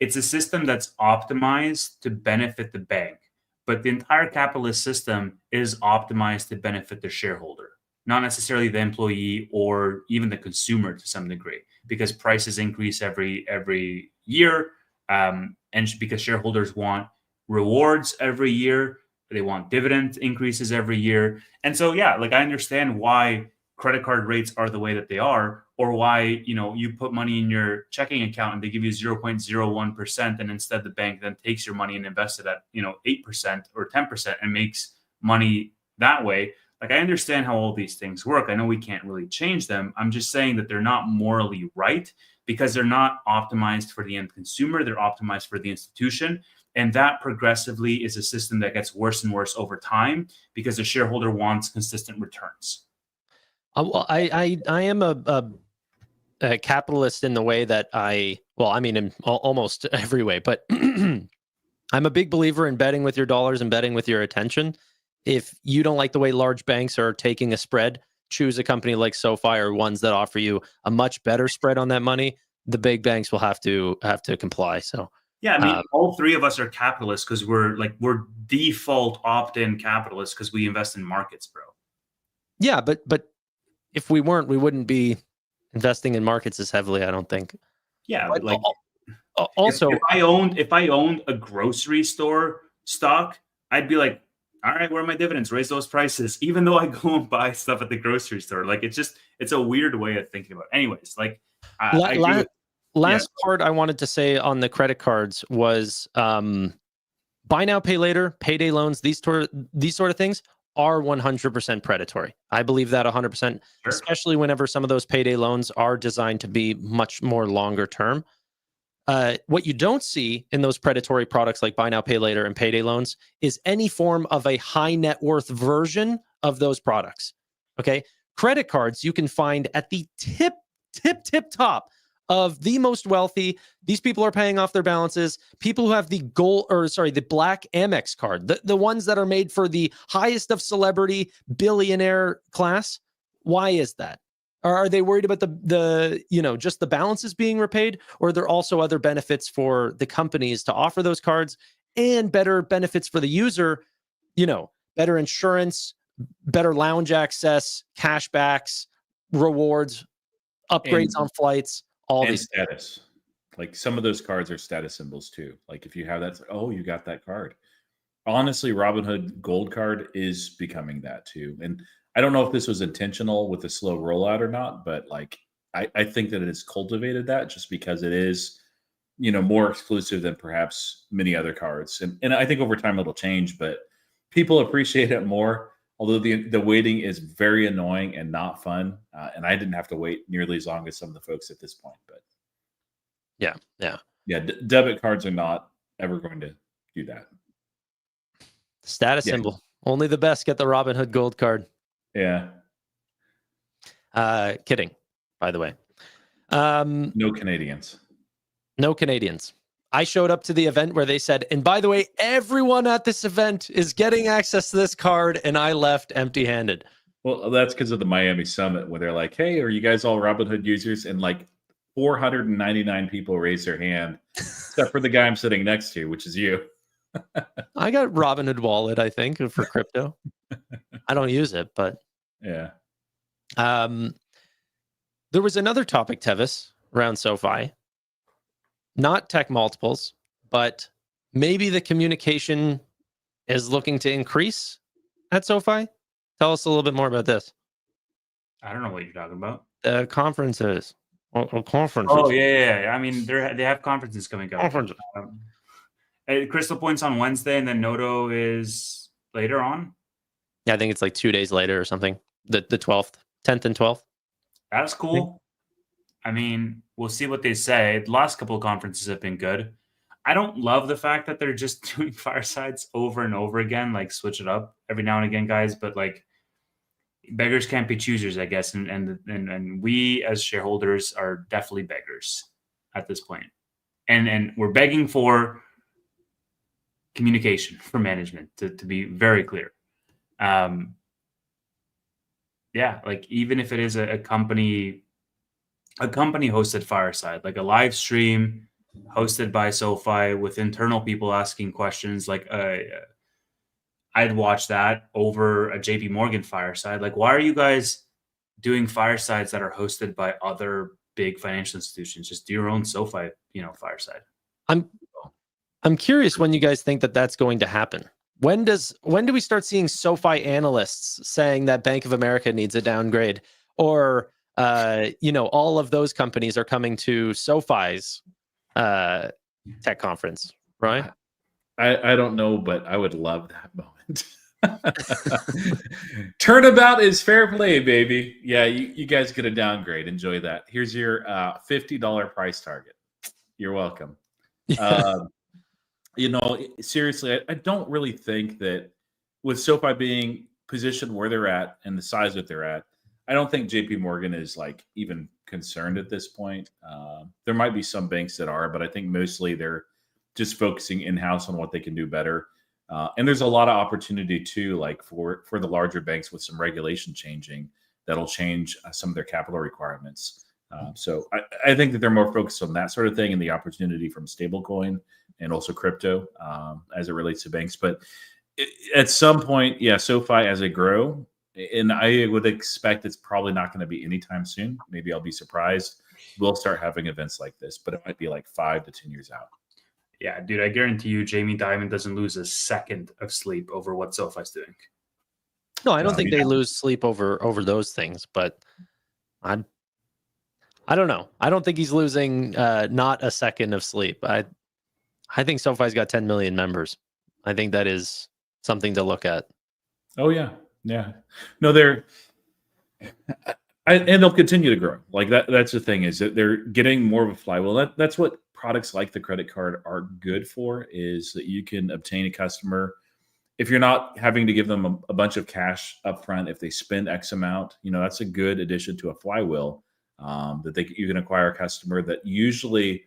it's a system that's optimized to benefit the bank. But the entire capitalist system is optimized to benefit the shareholder, not necessarily the employee or even the consumer to some degree, because prices increase every year. And because shareholders want rewards every year, they want dividend increases every year. And so, yeah, like I understand why credit card rates are the way that they are, or why, you put money in your checking account and they give you 0.01%. And instead the bank then takes your money and invests it at, 8% or 10% and makes money that way. Like I understand how all these things work. I know we can't really change them. I'm just saying that they're not morally right because they're not optimized for the end consumer. They're optimized for the institution. And that progressively is a system that gets worse and worse over time because the shareholder wants consistent returns. Well, I am a capitalist in the way that in almost every way, but I'm a big believer in betting with your dollars and betting with your attention. If you don't like the way large banks are taking a spread, choose a company like SoFi or ones that offer you a much better spread on that money. The big banks will have to comply. So. Yeah, I mean, all three of us are capitalists because we're default opt-in capitalists because we invest in markets, bro. Yeah, but if we weren't, we wouldn't be investing in markets as heavily, I don't think. Yeah, but like also, if I owned a grocery store stock, I'd be like, all right, where are my dividends? Raise those prices, even though I go and buy stuff at the grocery store. Like it's a weird way of thinking about it. Anyways, like Last part I wanted to say on the credit cards was buy now, pay later, payday loans, these sort of things are 100% predatory. I believe that 100%, sure. Especially whenever some of those payday loans are designed to be much more longer term. What you don't see in those predatory products like buy now, pay later and payday loans is any form of a high net worth version of those products. Okay. Credit cards you can find at the tip top of the most wealthy. These people are paying off their balances. People who have the the black Amex card, the ones that are made for the highest of celebrity billionaire class. Why is that? Are they worried about the just the balances being repaid, or are there also other benefits for the companies to offer those cards and better benefits for the user? Better insurance, better lounge access, cashbacks, rewards, upgrades on flights, all and these status. Like some of those cards are status symbols too. Like if you have that, it's like, oh, you got that card. Honestly, Robinhood Gold Card is becoming that too. And I don't know if this was intentional with the slow rollout or not, but like I think that it has cultivated that just because it is, more exclusive than perhaps many other cards. And I think over time it'll change, but people appreciate it more. Although the waiting is very annoying and not fun, and I didn't have to wait nearly as long as some of the folks at this point. But yeah, debit cards are not ever going to do that. Status symbol. Only the best get the Robinhood Gold Card. Yeah. Kidding, by the way. No Canadians. No Canadians. I showed up to the event where they said, and by the way, everyone at this event is getting access to this card, and I left empty-handed. Well, that's because of the Miami Summit where they're like, hey, are you guys all Robinhood users? And like 499 people raise their hand, except for the guy I'm sitting next to, which is you. I got Robinhood Wallet, I think, for crypto. I don't use it, but yeah. There was another topic, Tevis, around SoFi. Not tech multiples, but maybe the communication is looking to increase at SoFi. Tell us a little bit more about this. I don't know what you're talking about. The conferences. Conferences. Oh, yeah. I mean, they have conferences coming up. Conferences. Crystal Point's on Wednesday, and then Noto is later on. Yeah, I think it's like 2 days later or something. The 12th, 10th and 12th. That's cool. I mean, we'll see what they say. The last couple of conferences have been good. I don't love the fact that they're just doing firesides over and over again, like switch it up every now and again, guys. But like, beggars can't be choosers, I guess. And we as shareholders are definitely beggars at this point. And we're begging for communication from management, to be very clear. Like even if it is a company hosted fireside, like a live stream hosted by SoFi with internal people asking questions, like I'd watch that over a JP Morgan fireside. Like, why are you guys doing firesides that are hosted by other big financial institutions? Just do your own SoFi, fireside. I'm curious when you guys think that that's going to happen. When do we start seeing SoFi analysts saying that Bank of America needs a downgrade, or all of those companies are coming to SoFi's tech conference, right? I don't know, but I would love that moment. Turnabout is fair play, baby. Yeah, you guys get a downgrade. Enjoy that. Here's your $50 price target. You're welcome. Seriously, I don't really think that with SoFi being positioned where they're at and the size that they're at, I don't think JP Morgan is like even concerned at this point. There might be some banks that are, but I think mostly they're just focusing in-house on what they can do better. And there's a lot of opportunity too, like for the larger banks with some regulation changing that'll change some of their capital requirements. So I think that they're more focused on that sort of thing and the opportunity from stablecoin and also crypto as it relates to banks. But at some point, SoFi as they grow, and I would expect it's probably not going to be anytime soon. Maybe I'll be surprised. We'll start having events like this, but it might be like 5 to 10 years out. Yeah, dude, I guarantee you Jamie Dimon doesn't lose a second of sleep over what SoFi's doing. No, I don't think they lose sleep over those things, but I don't know. I don't think he's losing not a second of sleep. I think SoFi's got 10 million members. I think that is something to look at. Oh, yeah. Yeah. No, and they'll continue to grow. Like that's the thing, is that they're getting more of a flywheel. That's what products like the credit card are good for, is that you can obtain a customer if you're not having to give them a bunch of cash up front. If they spend X amount, that's a good addition to a flywheel. that you can acquire a customer that usually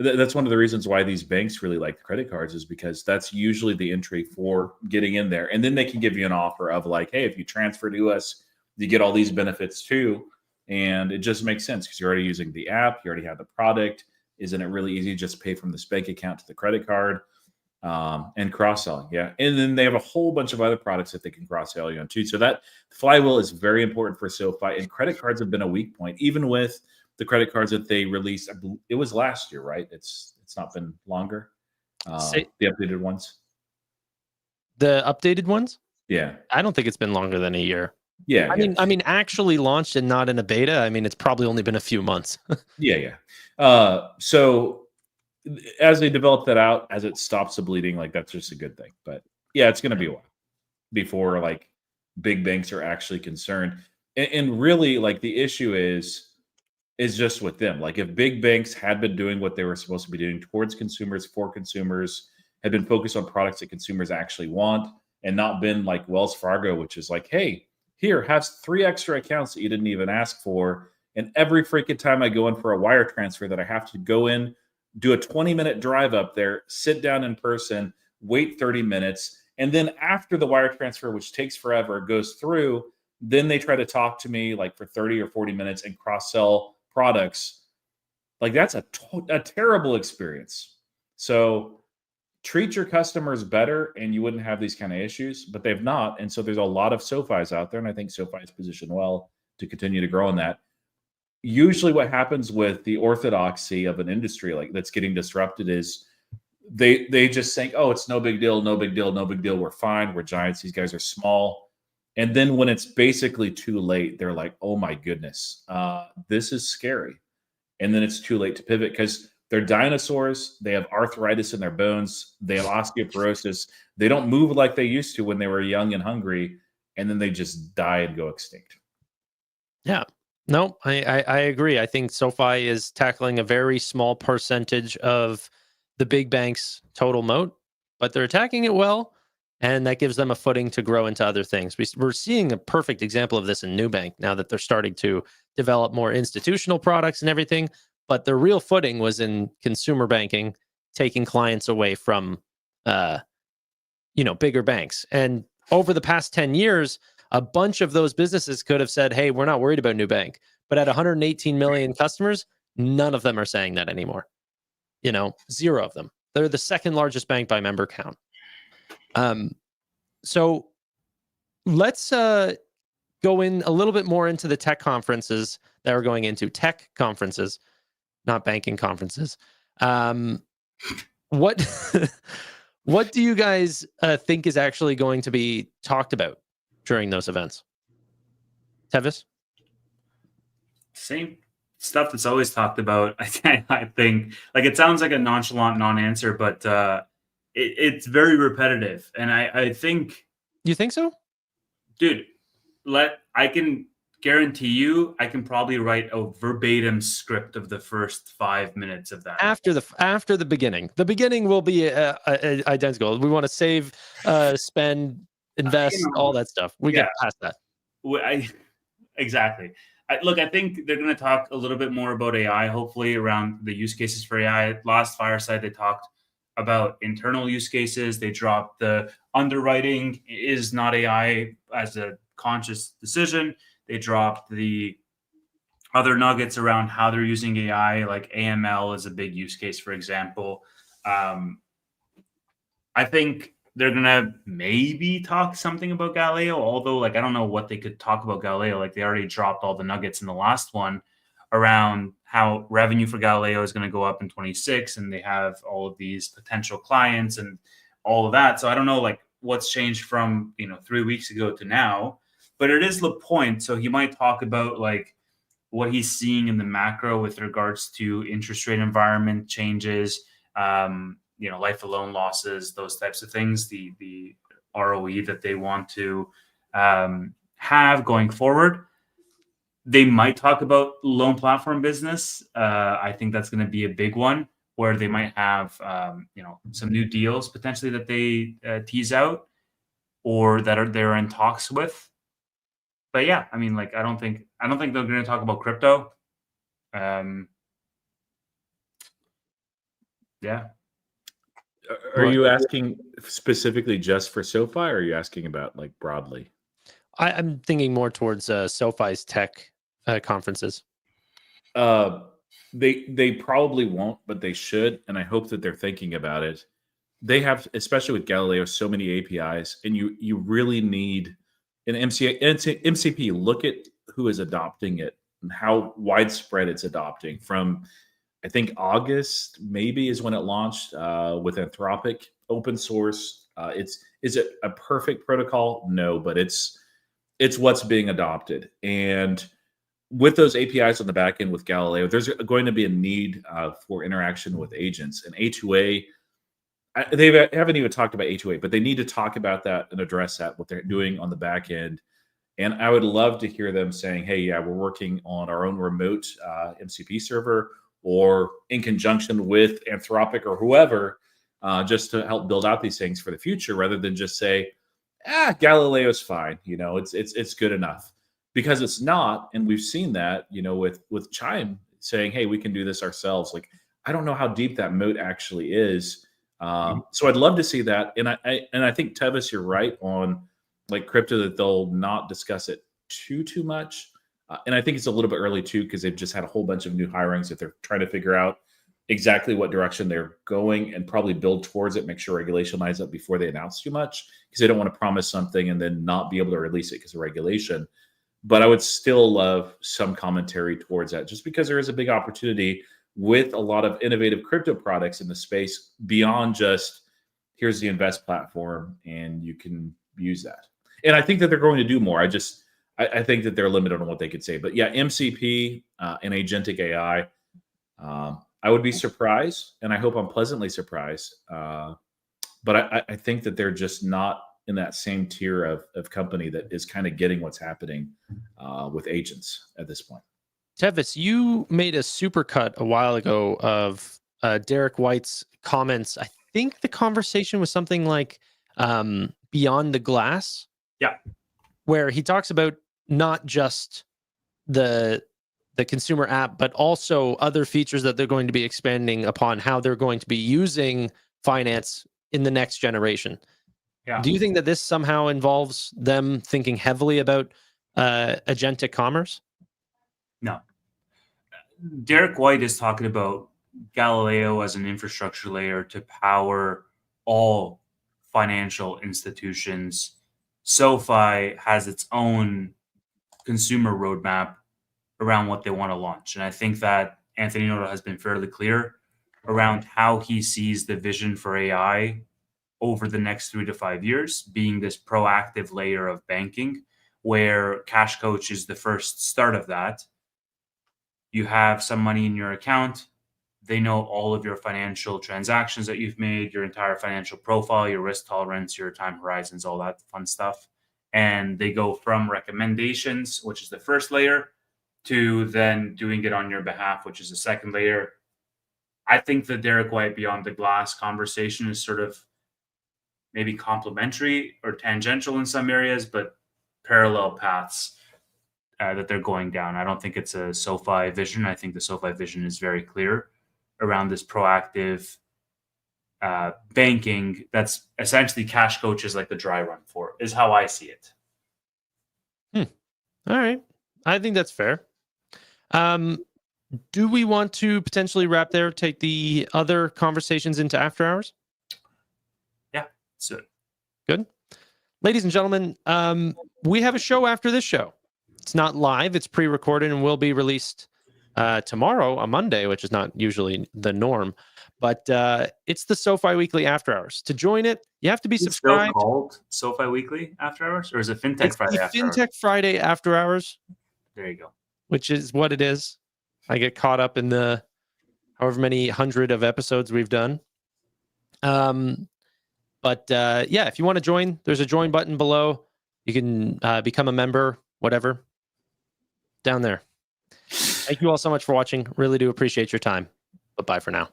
that's one of the reasons why these banks really like credit cards, is because that's usually the entry for getting in there. And then they can give you an offer of like, hey, if you transfer to us, you get all these benefits too. And it just makes sense because you're already using the app, you already have the product. Isn't it really easy to just pay from this bank account to the credit card? And cross-selling, yeah. And then they have a whole bunch of other products that they can cross-sell you on too. So that flywheel is very important for SoFi. And credit cards have been a weak point, even with the credit cards that they released. It was last year, right? It's not been longer. The updated ones. The updated ones? Yeah. I don't think it's been longer than a year. Yeah. I mean, actually launched and not in a beta. I mean, it's probably only been a few months. Yeah. So as they develop that out, as it stops the bleeding, like that's just a good thing. But yeah, it's going to be a while before like big banks are actually concerned. And really, like the issue is just with them. Like if big banks had been doing what they were supposed to be doing towards consumers, for consumers, had been focused on products that consumers actually want, and not been like Wells Fargo, which is like, hey, here, have 3 extra accounts that you didn't even ask for. And every freaking time I go in for a wire transfer that I have to go in, do a 20-minute drive up there, sit down in person, wait 30 minutes. And then after the wire transfer, which takes forever, goes through, then they try to talk to me like for 30 or 40 minutes and cross-sell products. Like that's a terrible experience. So treat your customers better and you wouldn't have these kind of issues, but they've not. And so there's a lot of SoFis out there. And I think SoFi is positioned well to continue to grow in that. Usually what happens with the orthodoxy of an industry like that's getting disrupted is they just think, oh, it's no big deal, no big deal, no big deal. We're fine. We're giants. These guys are small. And then when it's basically too late, they're like, oh my goodness, this is scary. And then it's too late to pivot because they're dinosaurs. They have arthritis in their bones. They have osteoporosis. They don't move like they used to when they were young and hungry. And then they just die and go extinct. Yeah. No, I agree. I think SoFi is tackling a very small percentage of the big banks' total moat, but they're attacking it well, and that gives them a footing to grow into other things. We're seeing a perfect example of this in Nubank now that they're starting to develop more institutional products and everything, but their real footing was in consumer banking, taking clients away from, bigger banks. And over the past 10 years, a bunch of those businesses could have said, hey, we're not worried about Nubank. But at 118 million customers, none of them are saying that anymore. 0 of them. They're the second largest bank by member count. So let's go in a little bit more into the tech conferences that we're going into. Tech conferences, not banking conferences. What what do you guys think is actually going to be talked about during those events? Tevis? Same stuff that's always talked about. I think like it sounds like a nonchalant non-answer, but it's very repetitive. And I think... You think so? Dude, I can guarantee you I can probably write a verbatim script of the first 5 minutes of that. After the beginning. The beginning will be identical. We want to save, spend, invest, all that stuff. We get past that. Exactly. Look, I think they're going to talk a little bit more about AI, hopefully around the use cases for AI. Last Fireside, they talked about internal use cases. They dropped the underwriting is not AI as a conscious decision. They dropped the other nuggets around how they're using AI, like AML is a big use case, for example. I think they're going to maybe talk something about Galileo, although I don't know what they could talk about Galileo. They already dropped all the nuggets in the last one around how revenue for Galileo is going to go up in 26, and they have all of these potential clients and all of that. So I don't know what's changed from 3 weeks ago to now, but it is the point. So he might talk about what he's seeing in the macro with regards to interest rate environment changes, life of loan losses, those types of things, the ROE that they want to have going forward. They might talk about loan platform business. I think that's going to be a big one where they might have, some new deals potentially that they tease out or that they're in talks with. But yeah, I mean, I don't think they're going to talk about crypto. Yeah. Are you asking specifically just for SoFi, or are you asking about like broadly? I'm thinking more towards SoFi's tech conferences. They probably won't, but they should, and I hope that they're thinking about it. They have, especially with Galileo, so many APIs, and you really need an MCP. Look at who is adopting it and how widespread it's adopting. From I think August maybe is when it launched with Anthropic, open source. Is it a perfect protocol? No, but it's what's being adopted. And with those APIs on the back end with Galileo, there's going to be a need for interaction with agents. And A2A, they haven't even talked about A2A, but they need to talk about that and address that, what they're doing on the back end. And I would love to hear them saying, hey, yeah, we're working on our own remote MCP server, or in conjunction with Anthropic or whoever, just to help build out these things for the future, rather than just say, Galileo's fine. It's good enough, because it's not. And we've seen that, with Chime saying, hey, we can do this ourselves. Like, I don't know how deep that moat actually is. So I'd love to see that. And I think, Tevis, you're right on like crypto, that they'll not discuss it too much. And I think it's a little bit early too, because they've just had a whole bunch of new hirings that they're trying to figure out exactly what direction they're going, and probably build towards it, make sure regulation lines up before they announce too much, because they don't want to promise something and then not be able to release it because of regulation. But I would still love some commentary towards that, just because there is a big opportunity with a lot of innovative crypto products in the space beyond just here's the invest platform and you can use that. And I think that they're going to do more. I think that they're limited on what they could say. But yeah, MCP and agentic AI, I would be surprised, and I hope I'm pleasantly surprised. But I think that they're just not in that same tier of company that is kind of getting what's happening with agents at this point. Tevis, you made a supercut a while ago of Derek White's comments. I think the conversation was something like Beyond the Glass. Yeah. Where he talks about not just the consumer app, but also other features that they're going to be expanding upon, how they're going to be using finance in the next generation. Yeah. Do you think that this somehow involves them thinking heavily about agentic commerce? No. Derek White is talking about Galileo as an infrastructure layer to power all financial institutions. SoFi has its own consumer roadmap around what they want to launch. And I think that Anthony Noto has been fairly clear around how he sees the vision for AI over the next 3 to 5 years, being this proactive layer of banking, where Cash Coach is the first start of that. You have some money in your account. They know all of your financial transactions that you've made, your entire financial profile, your risk tolerance, your time horizons, all that fun stuff. And they go from recommendations, which is the first layer, to then doing it on your behalf, which is the second layer. I think the Derek White Beyond the Glass conversation is sort of maybe complementary or tangential in some areas, but parallel paths that they're going down. I don't think it's a SoFi vision. I think the SoFi vision is very clear around this proactive banking. That's essentially Cash Coach is like the dry run for, is how I see it. All right. I think that's fair. Do we want to potentially wrap there, take the other conversations into after hours? Yeah, so good. Ladies and gentlemen, we have a show after this show. It's not live, it's pre-recorded and will be released tomorrow, on Monday, which is not usually the norm. But it's the SoFi Weekly After Hours. To join it, you have to be subscribed. It's still called SoFi Weekly After Hours, or is it Fintech Friday After Hours? Fintech Friday After Hours. There you go. Which is what it is. I get caught up in the however many hundred of episodes we've done. But yeah, if you want to join, there's a join button below. You can become a member, whatever, down there. Thank you all so much for watching. Really do appreciate your time. But bye for now.